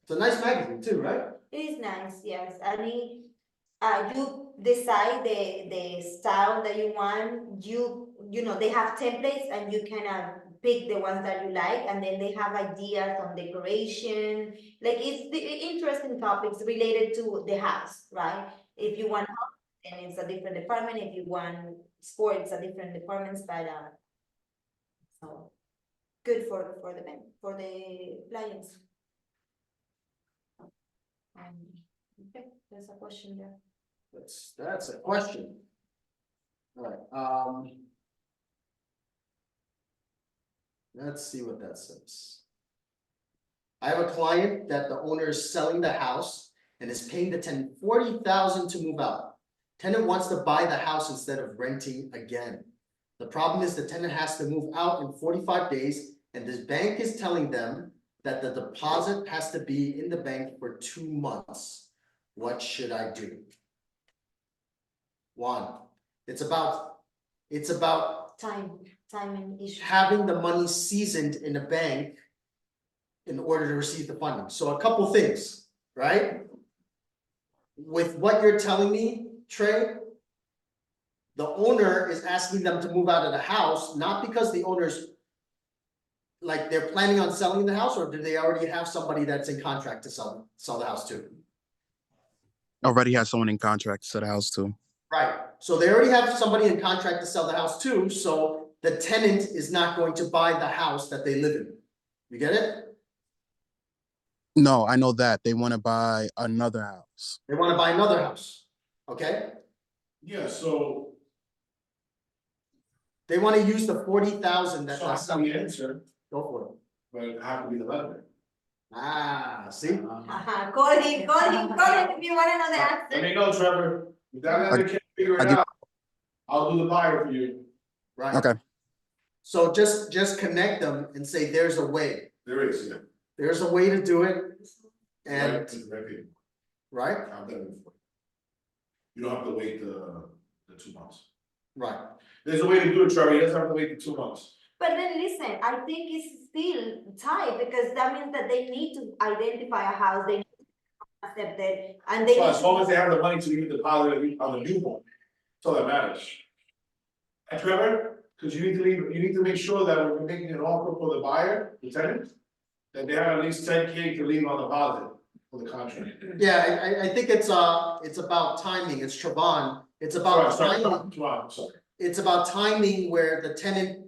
Speaker 1: It's a nice magazine too, right?
Speaker 4: It is nice, yes. I mean, you decide the style that you want. You know, they have templates and you can pick the ones that you like, and then they have ideas on decoration. Like it's the interesting topics related to the house, right? If you want house, then it's a different department. If you want sports, a different departments, but so good for the clients. Okay, there's a question there.
Speaker 1: That's a question. All right, let's see what that says. I have a client that the owner is selling the house and is paying the tenant $40,000 to move out. Tenant wants to buy the house instead of renting again. The problem is the tenant has to move out in 45 days, and this bank is telling them that the deposit has to be in the bank for 2 months. What should I do? One, it's about
Speaker 4: Timing issue.
Speaker 1: having the money seasoned in the bank in order to receive the funding. So a couple things, right? With what you're telling me, Trey, the owner is asking them to move out of the house, not because the owner's like they're planning on selling the house, or do they already have somebody that's in contract to sell the house too?
Speaker 11: Already have someone in contract to sell the house too.
Speaker 1: Right, so they already have somebody in contract to sell the house too, so the tenant is not going to buy the house that they live in. You get it?
Speaker 11: No, I know that they want to buy another house.
Speaker 1: They want to buy another house, okay?
Speaker 2: Yeah, so
Speaker 1: They want to use the 40,000 that.
Speaker 2: so that's not the answer,
Speaker 1: Go for it.
Speaker 2: but I have to be the lender.
Speaker 1: See?
Speaker 4: Call him if you wanna know the
Speaker 2: Let
Speaker 4: answer.
Speaker 2: me know, Trevor. If that lender can't figure it out, I'll do the buyer for you.
Speaker 1: Right.
Speaker 11: Okay.
Speaker 1: So just connect them and say, there's a way.
Speaker 2: There is, yeah.
Speaker 1: There's a way to do it. And,
Speaker 2: Right.
Speaker 1: right?
Speaker 2: I've done it before. You don't have to wait the 2 months.
Speaker 1: Right.
Speaker 2: There's a way to do it, Trevor. You doesn't have to wait the 2 months.
Speaker 4: But then listen, I think it's still tight because that means that they need to identify a house, they need to accept it, and they
Speaker 2: So
Speaker 4: need
Speaker 2: as long as they have the money to even deposit it on the new one, that's all that matters. And Trevor, Cause you need to make sure that when you're making an offer for the buyer, the tenant, that they have at least 10K to leave on deposit for the contract.
Speaker 1: Yeah, I think it's about timing, it's Trevon, it's about timing.
Speaker 2: Sorry.
Speaker 1: It's about timing where the tenant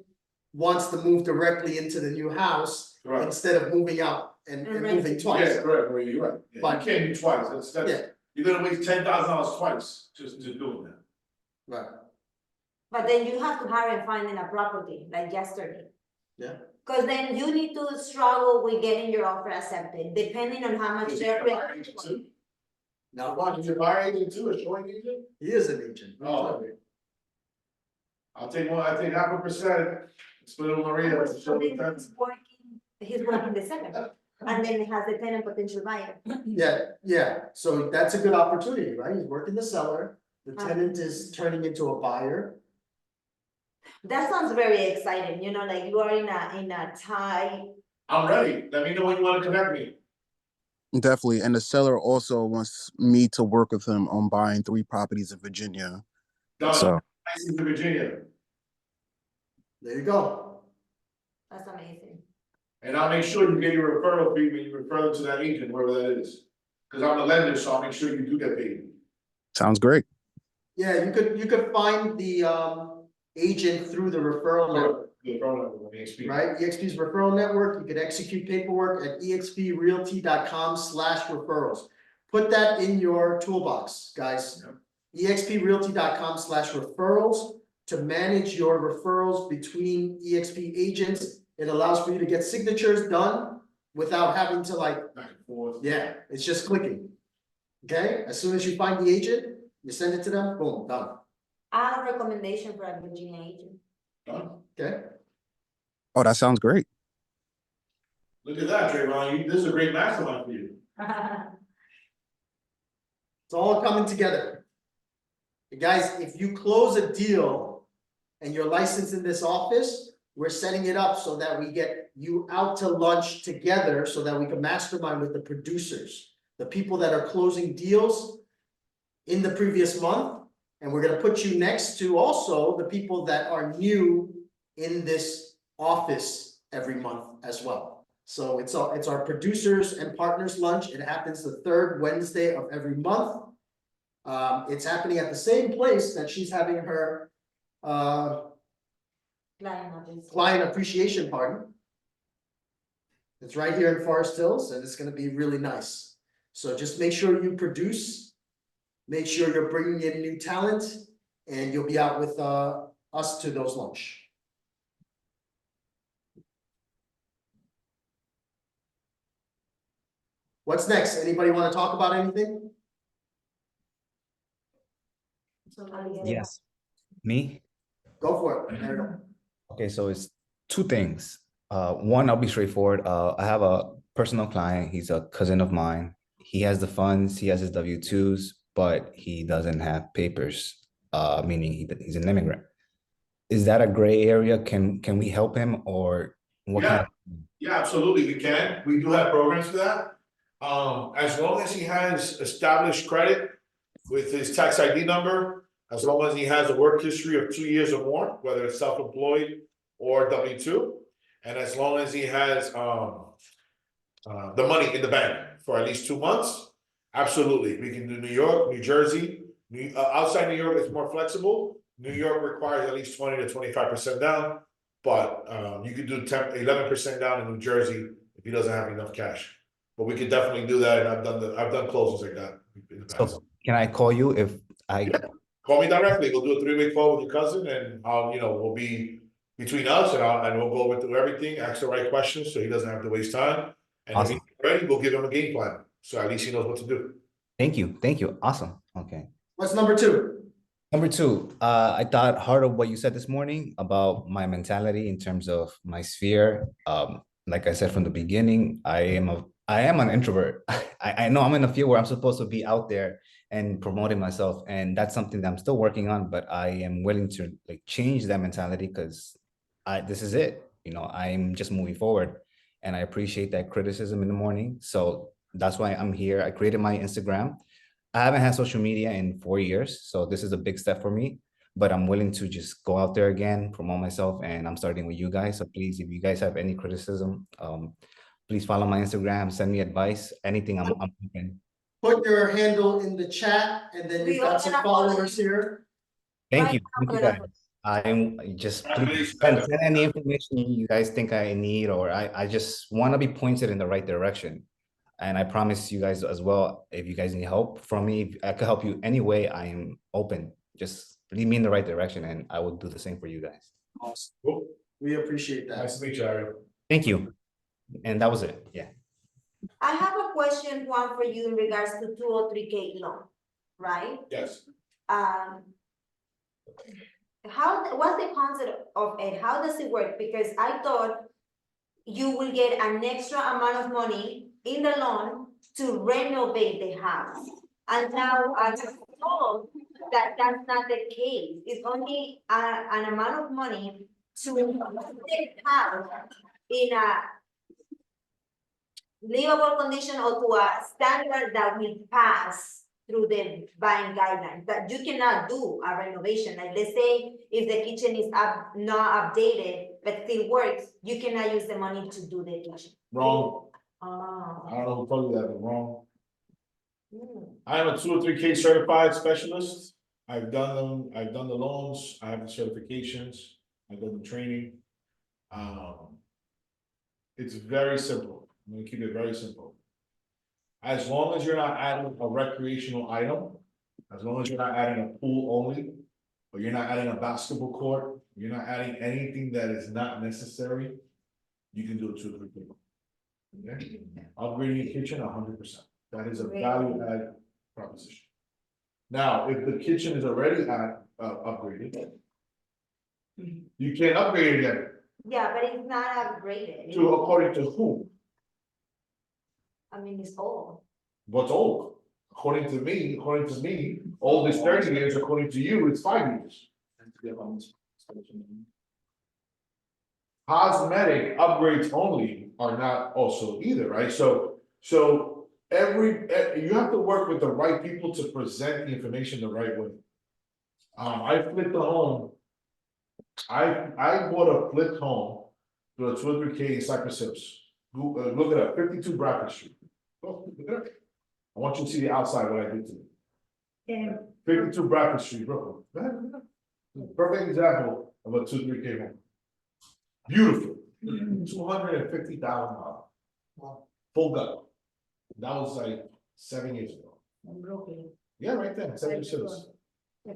Speaker 1: wants to move directly into the new house
Speaker 2: Correct.
Speaker 1: instead of moving out and
Speaker 4: And
Speaker 1: moving
Speaker 4: renting.
Speaker 1: twice.
Speaker 2: Yeah, correct, Maria, you're right. Yeah,
Speaker 1: But-
Speaker 2: you can't do twice, that's,
Speaker 1: Yeah.
Speaker 2: you're gonna waste $10,000 twice just doing that.
Speaker 1: Right,
Speaker 4: But then you have to hurry and finding a property, like yesterday.
Speaker 1: yeah.
Speaker 4: Cause then you need to struggle with getting your offer accepted, depending on how much
Speaker 2: Is he
Speaker 4: they're.
Speaker 2: a buyer agent too?
Speaker 1: Now,
Speaker 2: Come is he a buyer agent too, a showing agent?
Speaker 1: he is an agent.
Speaker 2: Oh, okay. I take 0.5%, split it with Maria, that's
Speaker 4: So
Speaker 2: show the
Speaker 4: then
Speaker 2: tenants.
Speaker 4: he's working the second, and then it has the tenant potential buyer.
Speaker 1: Yeah, so that's a good opportunity, right? He's working the seller, the
Speaker 4: Uh-huh.
Speaker 1: tenant is turning into a buyer.
Speaker 4: That sounds very exciting, you know, like you are in a tie.
Speaker 2: I'm ready, let me know when you wanna connect me.
Speaker 11: Definitely. And the seller also wants me to work with him on buying 3 properties in Virginia.
Speaker 2: Done,
Speaker 11: So
Speaker 2: license in Virginia,
Speaker 1: There you go.
Speaker 4: That's amazing.
Speaker 2: and I'll make sure you get your referral fee when you refer them to that agent, wherever that is. Cause I'm the lender, so I'll make sure you do get paid.
Speaker 11: sounds great.
Speaker 1: Yeah, you could find the agent through the referral network.
Speaker 2: The referral number, when they speak.
Speaker 1: Right, EXP's referral network, you can execute paperwork at exprealty.com/referrals. Put that in your toolbox, guys. exprealty.com/referrals to manage your referrals between EXP agents. It allows for you to get signatures done without having to like,
Speaker 2: Back and forth.
Speaker 1: yeah, it's just clicking. Okay, as soon as you find the agent, you send it to them, boom, done,
Speaker 4: I have a recommendation for a Virginia agent.
Speaker 2: Done.
Speaker 1: okay?
Speaker 11: Oh, that sounds great.
Speaker 2: Look at that, Trayvon, this is a great mastermind for you.
Speaker 1: It's all coming together. Guys, if you close a deal and you're licensed in this office, we're setting it up so that we get you out to lunch together so that we can mastermind with the producers, the people that are closing deals in the previous month. And we're gonna put you next to also the people that are new in this office every month as well. So it's our producers and partners lunch. It happens the 3rd Wednesday of every month. It's happening at the same place that she's having her client appreciation party. It's right here in Forest Hills and it's gonna be really nice. So just make sure you produce, make sure you're bringing in new talent, and you'll be out with us to those lunch. What's next? Anybody want to talk about anything?
Speaker 8: Yes. Me?
Speaker 1: Go for it. Ariel.
Speaker 8: Okay, so it's 2 things. One, I'll be straightforward. I have a personal client. He's a cousin of mine. He has the funds, he has his W-2s, but he doesn't have papers, meaning he's an immigrant. Is that a gray area? Can we help him, or what kind of?
Speaker 2: Yeah, absolutely, we can, we do have programs for that. As long as he has established credit with his tax ID number, as long as he has a work history of 2 years or more, whether it's self-employed or W-2, and as long as he has the money in the bank for at least 2 months, absolutely, we can do New York, New Jersey. Outside New York, it's more flexible. New York requires at least 20 to 25% down, but you could do 11% down in New Jersey if he doesn't have enough cash. But we could definitely do that, and I've done closings like that in the past.
Speaker 8: So can I call you if I?
Speaker 2: Yeah. Call me directly. We'll do a 3-way call with your cousin, and we'll be between us, and we'll go through everything, ask the right questions, so he doesn't have to waste time. And
Speaker 8: Awesome.
Speaker 2: if he's ready, we'll give him a game plan, so at least he knows what to do.
Speaker 8: Thank you. Awesome. Okay.
Speaker 1: What's number 2?
Speaker 8: Number 2, I thought hard of what you said this morning about my mentality in terms of my sphere. Like I said from the beginning, I am an introvert. I know I'm in a field where I'm supposed to be out there and promoting myself, and that's something that I'm still working on, but I am willing to like change that mentality because this is it. I'm just moving forward, and I appreciate that criticism in the morning. So that's why I'm here. I created my Instagram. I haven't had social media in 4 years, so this is a big step for me. but I'm willing to just go out there again, promote myself, and I'm starting with you guys. So please, if you guys have any criticism, please follow my Instagram, send me advice, anything. I'm open.
Speaker 1: Put your handle in the chat, and then
Speaker 4: We
Speaker 1: you've got
Speaker 4: all
Speaker 1: some
Speaker 4: gonna follow
Speaker 1: followers
Speaker 4: you.
Speaker 1: here.
Speaker 8: Thank
Speaker 4: Right
Speaker 8: you.
Speaker 4: now,
Speaker 8: Thank you,
Speaker 4: we're
Speaker 8: guys.
Speaker 4: gonna-
Speaker 8: I'm just please
Speaker 2: Congratulations.
Speaker 8: send any information you guys think I need, or I just want to be pointed in the right direction. And I promise you guys as well, if you guys need help from me, if I could help you any way, I am open. Just lead me in the right direction, and I will do the same for you guys.
Speaker 1: Awesome.
Speaker 2: Cool.
Speaker 1: We appreciate that.
Speaker 2: Nice to meet you, Ari.
Speaker 8: Thank you. And that was it. Yeah.
Speaker 4: I have a question, Juan, for you in regards to 203K loan, right?
Speaker 2: Yes.
Speaker 4: What's the concept of it? How does it work? Because I thought you will get an extra amount of money in the loan to renovate the house. And now I'm told that that's not the case. It's only an amount of money to put the house in a livable condition or to a standard that will pass through the buying guidelines, that you cannot do a renovation. Like, let's say if the kitchen is not updated, but still works, you cannot use the money to do the kitchen.
Speaker 2: Wrong.
Speaker 4: Oh.
Speaker 2: I don't know who told you that, but wrong.
Speaker 4: Hmm.
Speaker 2: I am a 203K certified specialist. I've done them, I've done the loans, I have the certifications, I've done the training. It's very simple. I'm gonna keep it very simple. As long as you're not adding a recreational item, as long as you're not adding a pool only, or you're not adding a basketball court, you're not adding anything that is not necessary, you can do a 203K. Okay? Upgrading your kitchen 100%. That is a value add proposition. Now, if the kitchen is already upgraded, you can't upgrade it again.
Speaker 4: Yeah, but it's not upgraded.
Speaker 2: To according to whom?
Speaker 4: I mean, it's old. What's
Speaker 2: old? According to me, old is 30 years, according to you, it's 5 years. Cosmetic upgrades only are not also either, right? So you have to work with the right people to present the information the right way. I flipped a home. I bought a flipped home to a 203K in Cypress Hills. Look it up, 52 Bradford Street. Look it up. I want you to see the outside, what I did to it.
Speaker 5: Yeah.
Speaker 2: 52 Bradford Street, Brooklyn. Perfect example of a 203K home. Beautiful. $250,000. Full gut. That was like 7 years ago.
Speaker 5: In Brooklyn.
Speaker 2: Yeah, right there, 7 years.
Speaker 5: Yeah.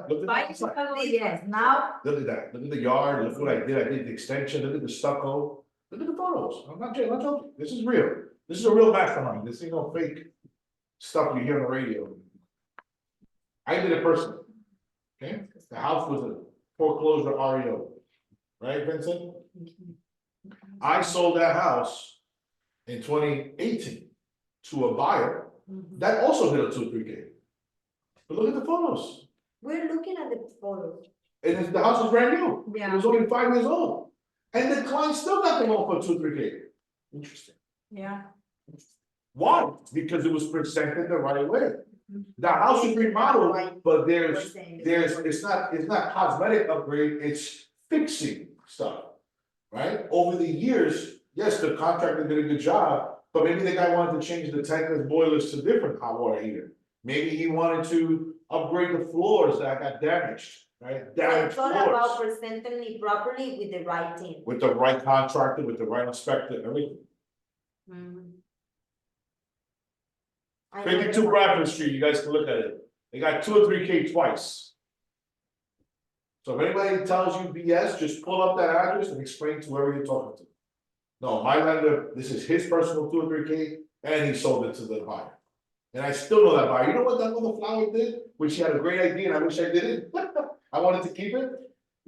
Speaker 2: Look at
Speaker 5: Five yes, now.
Speaker 2: Look at that. Look at the yard. Look what I did. I did the extension. Look at the stucco. Look at the photos. I'm not joking. This is real. This is a real mastermind. This ain't no fake stuff you hear on the radio. I did it personally. Okay? The house was a foreclosure REO. Right, Vincent? I sold that house in 2018 to a buyer that also did a 203K. But look at the photos.
Speaker 4: We're looking at the photos.
Speaker 2: And the house was brand new.
Speaker 5: Yeah.
Speaker 2: It was only 5 years old. And the client still got the loan for 203K. Interesting.
Speaker 5: Yeah.
Speaker 2: Why? Because it was presented the right way. The house is remodeled, but it's not cosmetic upgrade, it's fixing stuff. Right? Over the years, yes, the contractor did a good job, but maybe the guy wanted to change the tankless boilers to different hot water heater. Maybe he wanted to upgrade the floors that got damaged, right? Damaged
Speaker 4: It's all
Speaker 2: floors.
Speaker 4: about presenting it properly with the right team.
Speaker 2: With the right contractor, with the right inspector, everything. 52 Bradford Street, you guys can look at it. They got 203K twice. So if anybody tells you BS, just pull up that address and explain to whoever you're talking to. No, my lender, this is his personal 203K, and he sold it to the buyer. And I still know that buyer. You know what that little flower did? Which he had a great idea, and I wish I did it. I wanted to keep it.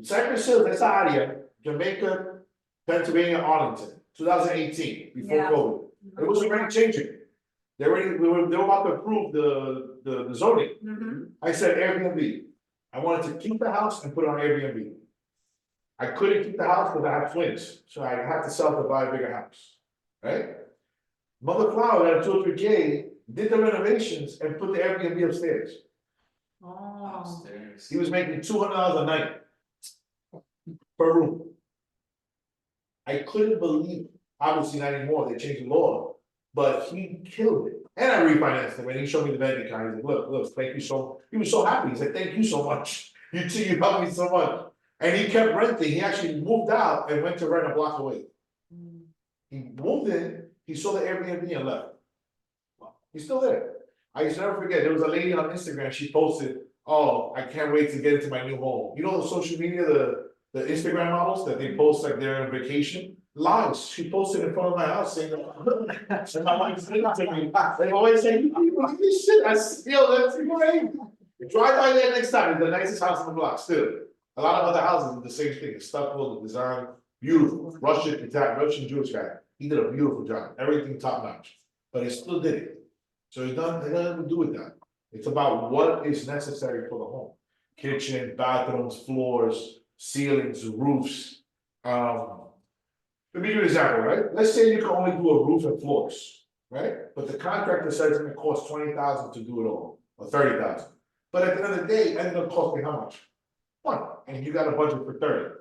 Speaker 2: Cypress Hills, that's area, Jamaica, Pennsylvania, Arlington, 2018, before
Speaker 5: Yeah.
Speaker 2: COVID. It was already changing. They were about to approve the zoning. I said Airbnb. I wanted to keep the house and put it on Airbnb. I couldn't keep the house because I have twins, so I had to sell to buy a bigger house, right? Mother Flower at 203K did the renovations and put the Airbnb upstairs.
Speaker 5: Oh.
Speaker 7: Downstairs.
Speaker 2: He was making $200 a night per room. I couldn't believe it. Obviously not anymore, they changed the law, but he killed it. And I refinanced him and he showed me the bank account. He's like, look, thank you so, he was so happy. He said, thank you so much. You too, you helped me so much. And he kept renting. He actually moved out and went to rent a block away. He moved in, he saw the Airbnb and left. He's still there. I used to never forget, there was a lady on Instagram, she posted, oh, I can't wait to get into my new home. You know the social media, the Instagram models that they post like they're on vacation? Lies, she posted in front of my house saying, and my wife said to me, they always say, you people look at this shit, I feel that's great. Drive by there next time, it's the nicest house on the block, still. A lot of other houses are the same thing, the stucco, the design, beautiful, Russian Jewish guy. He did a beautiful job, everything top notch, but he still did it. So it doesn't have to do with that. It's about what is necessary for the home. Kitchen, bathrooms, floors, ceilings, roofs. Let me give you an example, right? Let's say you can only do a roof and floors, right? But the contractor says it's gonna cost $20,000 to do it all, or $30,000. But at the end of the day, it's gonna cost me how much? $1, and you got a budget for 30.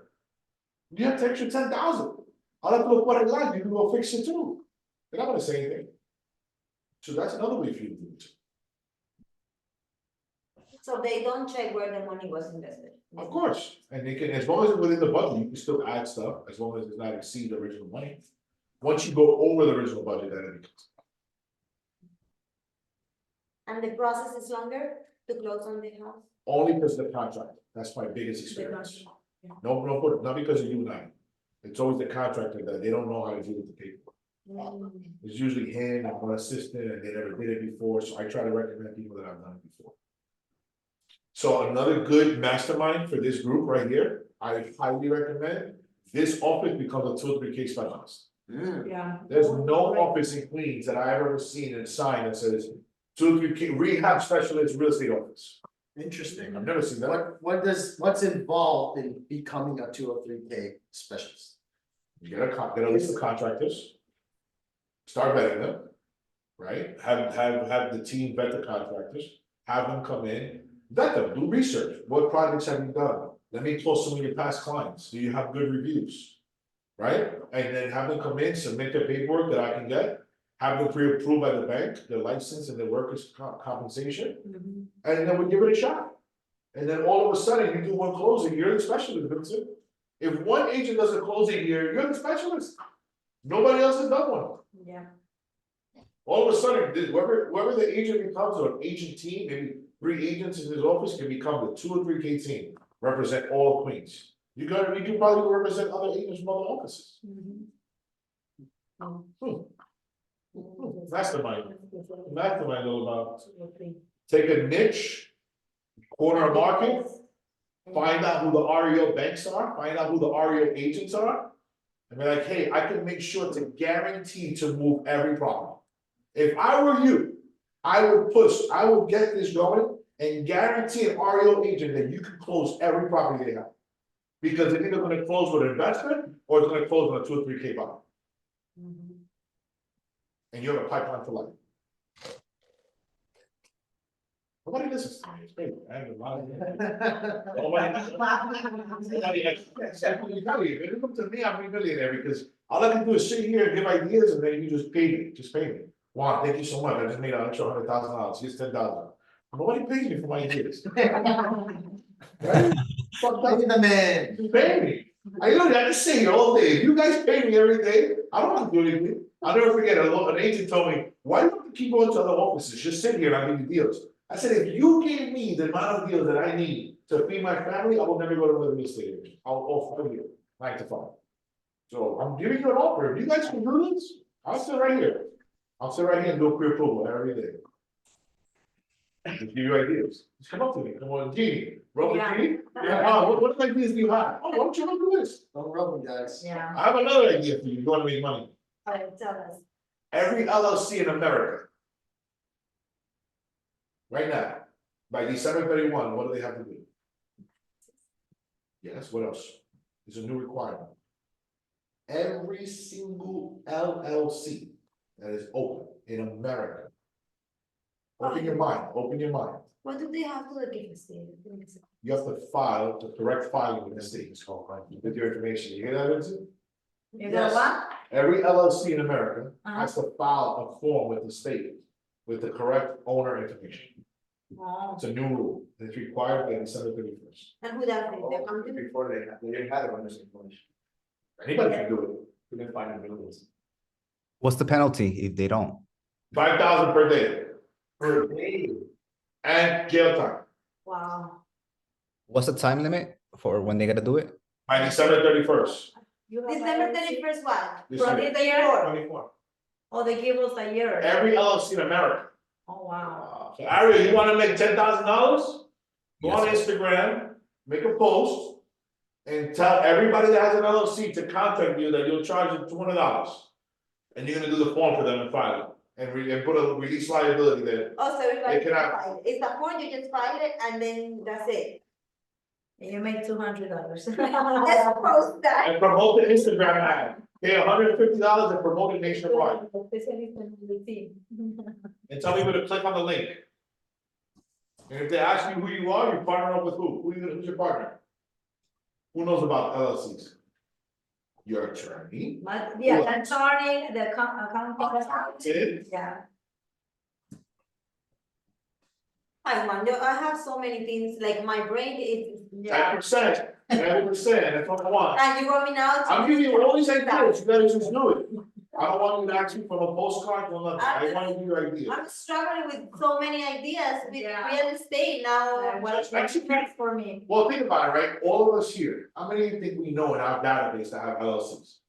Speaker 2: You have to extra 10,000. I'll have to look what I got, you can go fix it too. They're not gonna say anything. So that's another way for you to do it.
Speaker 4: So they don't check where the money was invested.
Speaker 2: Of course, and they can, as long as it's within the budget, you can still add stuff, as long as it's not exceed the original money. Once you go over the original budget, then it becomes.
Speaker 4: And the process is longer to close on the house?
Speaker 2: Only because of the contract, that's my biggest experience. No, not because of you and I. It's always the contractor that they don't know how to deal with the paperwork. It's usually him and one assistant, and they never did it before, so I try to recommend people that have done it before. So another good mastermind for this group right here, I highly recommend, this office becomes a 2 or 3K specialist.
Speaker 5: Yeah.
Speaker 2: There's no office in Queens that I've ever seen and sign that says 2 or 3K rehab specialist real estate office.
Speaker 1: Interesting.
Speaker 2: I've never seen that.
Speaker 1: What's involved in becoming a 203K specialist?
Speaker 2: You get a list of contractors. Start vetting them, right? Have the team vet the contractors, have them come in, vet them, do research. What projects have you done? Let me pull some of your past clients. Do you have good reviews? Right? And then have them come in, submit their paperwork that I can get, have them pre-approved by the bank, their license and their workers' compensation, and then we give it a shot. And then all of a sudden, you do one closing, you're the specialist, Vincent. If one agent does a closing here, you're the specialist. Nobody else has done one.
Speaker 5: Yeah.
Speaker 2: All of a sudden, whoever the agent becomes, or an agent team, maybe 3 agents in his office can become the 2 or 3K team, represent all of Queens. You can probably represent other agents from other offices. Mastermind all about. Take a niche, corner market, find out who the REO banks are, find out who the REO agents are. And be like, hey, I can make sure to guarantee to move every property. If I were you, I would get this going and guarantee an REO agent that you can close every property they have. Because they're either gonna close with an investment or it's gonna close on a 2 or 3K buy. And you have a pipeline for life. Nobody listens to me, it's great. I have a lot of. Nobody, if it comes to me, I'm a millionaire because all I can do is sit here and give ideas and then you just pay me. Wow, thank you so much, I just made an extra $100,000, here's $10,000. Nobody pays me for my ideas. Right?
Speaker 1: Pay the man.
Speaker 2: You pay me. I just sit here all day. If you guys pay me every day, I don't have to do anything. I'll never forget, an agent told me, why do you have to keep going to other offices? Just sit here and I'll give you deals. I said, if you gave me the amount of deals that I need to feed my family, I will never go to another real estate agent. I'll offer you 9 to 5. So I'm giving you an offer. If you guys can do this, I'll sit right here. I'll sit right here and do a pre-approval every day. Just give you ideas. Just come up to me. Come on, Genie. Rub the Genie. Yeah. What ideas do you have? Oh, why don't you do this?
Speaker 1: Don't rub them, guys.
Speaker 5: Yeah.
Speaker 2: I have another idea for you. You want to make money?
Speaker 5: All right, tell us.
Speaker 2: Every LLC in America, right now, by December 31, what do they have to do? Yes, what else? It's a new requirement. Every single LLC that is open in America, Open your mind, open your mind.
Speaker 4: What do they have to look in the state?
Speaker 2: You have to file the correct filing with the state, it's called, right, with your information. You hear that, Vincent?
Speaker 5: You got what?
Speaker 2: Every LLC in America
Speaker 5: Uh-huh.
Speaker 2: has to file a form with the state with the correct owner information.
Speaker 5: Oh,
Speaker 2: It's a new rule. It's required by December 31st.
Speaker 4: And who does it? The company?
Speaker 7: Before they didn't have it on this information.
Speaker 2: Anybody can do it.
Speaker 7: We didn't find it buildings.
Speaker 8: What's the penalty if they don't?
Speaker 2: 5,000 per day. Per day. And jail time
Speaker 5: wow.
Speaker 8: What's the time limit for when they gotta do it?
Speaker 2: by December 31st.
Speaker 5: You have
Speaker 4: December
Speaker 5: LLC?
Speaker 4: 31st, what?
Speaker 2: This
Speaker 5: From
Speaker 2: year.
Speaker 5: this year?
Speaker 2: 24.
Speaker 5: Oh, they give us a year.
Speaker 2: Every LLC in America.
Speaker 5: Oh, wow.
Speaker 2: So Aria, you wanna make $10,000? Go on
Speaker 8: Yes,
Speaker 2: Instagram, make a post. And tell everybody that has an LLC to contact you that you'll charge them $200. And you're gonna do the form for them and file it. And put a release liability there.
Speaker 4: Oh, so everybody
Speaker 2: They
Speaker 4: can
Speaker 2: cannot-
Speaker 4: file it. It's a form, you just file it and then that's it.
Speaker 5: And you make $200.
Speaker 4: Just post that.
Speaker 2: And promote the Instagram ad. Pay $150 and promote it nationwide. And tell people to click on the link. And if they ask you who you are, you partner up with who? Who's your partner? Who knows about LLCs? Your attorney?
Speaker 5: Yeah, the attorney, the accounting.
Speaker 2: Accountant.
Speaker 5: Yeah.
Speaker 4: I wonder, I have so many things, like my brain is,
Speaker 2: 10%, 10%, that's what I want.
Speaker 4: and you want me now to.
Speaker 2: I'm giving you all these ideas, you gotta just do it. I don't want you to ask me from a postcard or nothing, I want you to do your ideas.
Speaker 4: I'm struggling with so many ideas with
Speaker 5: Yeah.
Speaker 4: real estate now.
Speaker 5: What's next for me?
Speaker 2: Well, think about it, right, all of us here, how many of you think we know in our database that have LLCs?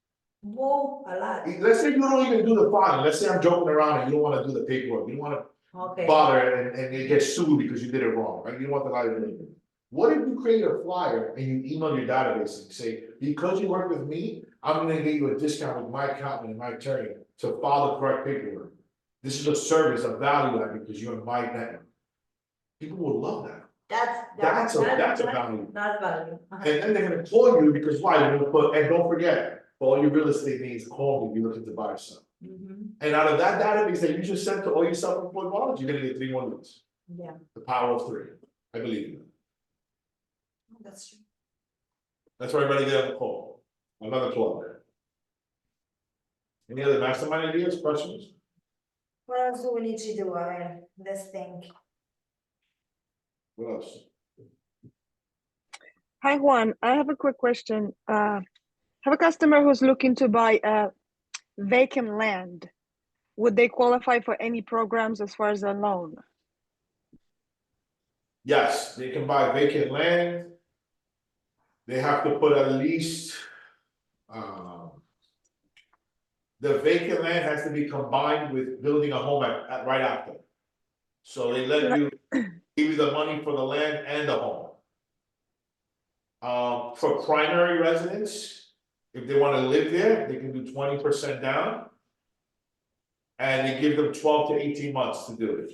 Speaker 5: Whoa, a lot.
Speaker 2: Let's say you don't even do the filing, let's say I'm joking around and you don't wanna do the paperwork, you don't wanna
Speaker 5: Okay.
Speaker 2: bother and you get sued because you did it wrong, right? You don't want the liability. What if you create a flyer and you email your database and say, because you work with me, I'm gonna give you a discount with my accountant and my attorney to file the correct paperwork. This is a service, a value add because you're in my network. People will love that. That's a value.
Speaker 5: That's value.
Speaker 2: And then they're gonna call you because why? You're gonna put, and don't forget, for all your real estate needs, call me, you're looking to buy something.
Speaker 5: Mhm.
Speaker 2: And out of that database that you just sent to all your self-employed buyers, you're gonna get 3 more leads.
Speaker 5: Yeah.
Speaker 2: The power of 3. I believe in it.
Speaker 4: That's true.
Speaker 2: That's why everybody get on the call. Another plug there. Any other mastermind ideas, questions?
Speaker 4: What else do we need to do? Let's think.
Speaker 2: What else?
Speaker 12: Hi, Juan. I have a quick question. I have a customer who's looking to buy a vacant land. Would they qualify for any programs as far as a loan?
Speaker 2: Yes, they can buy vacant land. They have to put at least. The vacant land has to be combined with building a home at right after. So they let you give you the money for the land and the home. For primary residents, if they wanna live there, they can do 20% down. And they give them 12 to 18 months to do it.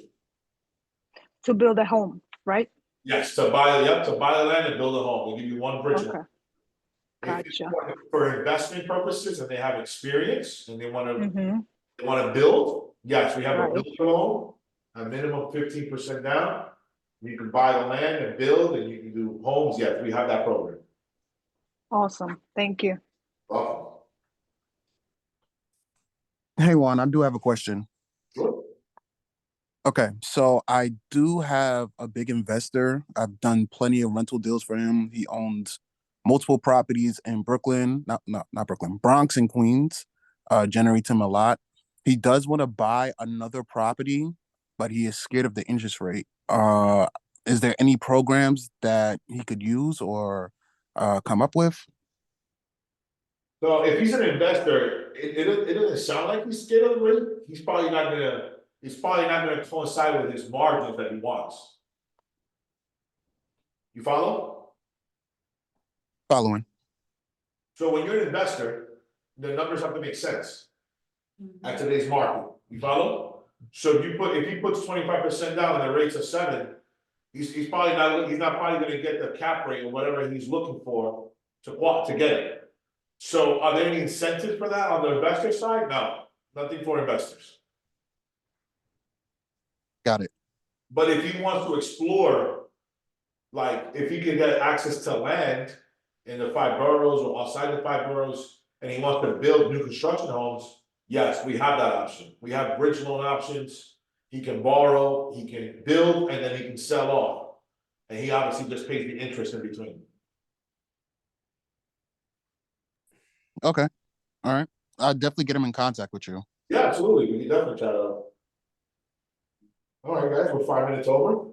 Speaker 12: To build a home, right?
Speaker 2: Yes, to buy the land and build a home, they'll give you one bridge loan.
Speaker 12: Okay.
Speaker 2: If it's
Speaker 12: Gotcha.
Speaker 2: for investment purposes and they have experience and they
Speaker 12: Mm-hmm.
Speaker 2: wanna build, yes, we have a
Speaker 12: Right.
Speaker 2: builder loan. A minimum 15% down, you can buy the land and build and you can do homes, yes, we have that program.
Speaker 12: Awesome. Thank you.
Speaker 2: Welcome.
Speaker 11: Hey Juan, I do have a question.
Speaker 2: Sure.
Speaker 11: Okay, so I do have a big investor. I've done plenty of rental deals for him. He owns multiple properties in Brooklyn, not Brooklyn, Bronx and Queens. Generates him a lot. He does want to buy another property, but he is scared of the interest rate. Is there any programs that he could use or come up with?
Speaker 2: So if he's an investor, it doesn't sound like he's scared of the rate, he's probably not gonna coincide with his margins that he wants. You follow?
Speaker 11: Following.
Speaker 2: So when you're an investor, the numbers have to make sense at today's market, you follow? So if he puts 25% down and the rates are 7, he's not probably gonna get the cap rate or whatever he's looking for to get it. So are there any incentives for that on the investor side? No, nothing for investors.
Speaker 11: Got it.
Speaker 2: But if he wants to explore, like, if he can get access to land in the 5 boroughs or outside the 5 boroughs, and he wants to build new construction homes, yes, we have that option. We have bridge loan options. He can borrow, he can build, and then he can sell off. And he obviously just pays the interest in between.
Speaker 11: Okay, all right. I'll definitely get him in contact with you.
Speaker 2: Yeah, absolutely, we can definitely chat out. All right, guys, we're 5 minutes over.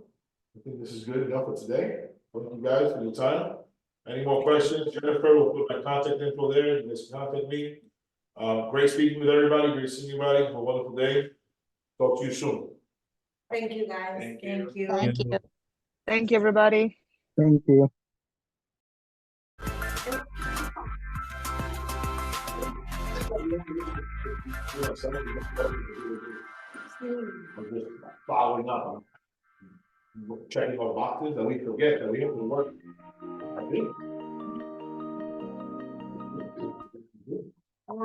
Speaker 2: I think this is good enough for today. Thank you guys for your time. Any more questions? Jennifer will put my contact info there. You guys can contact me. Great speaking with everybody. Great seeing everybody. Have a wonderful day. Talk to you soon.
Speaker 4: Thank you, guys.
Speaker 7: Thank you.
Speaker 3: Thank you.
Speaker 12: Thank you, everybody.
Speaker 9: Thank you.
Speaker 2: I'm just following up. Checking our boxes and we forget that we have to work. I think.
Speaker 4: Oh,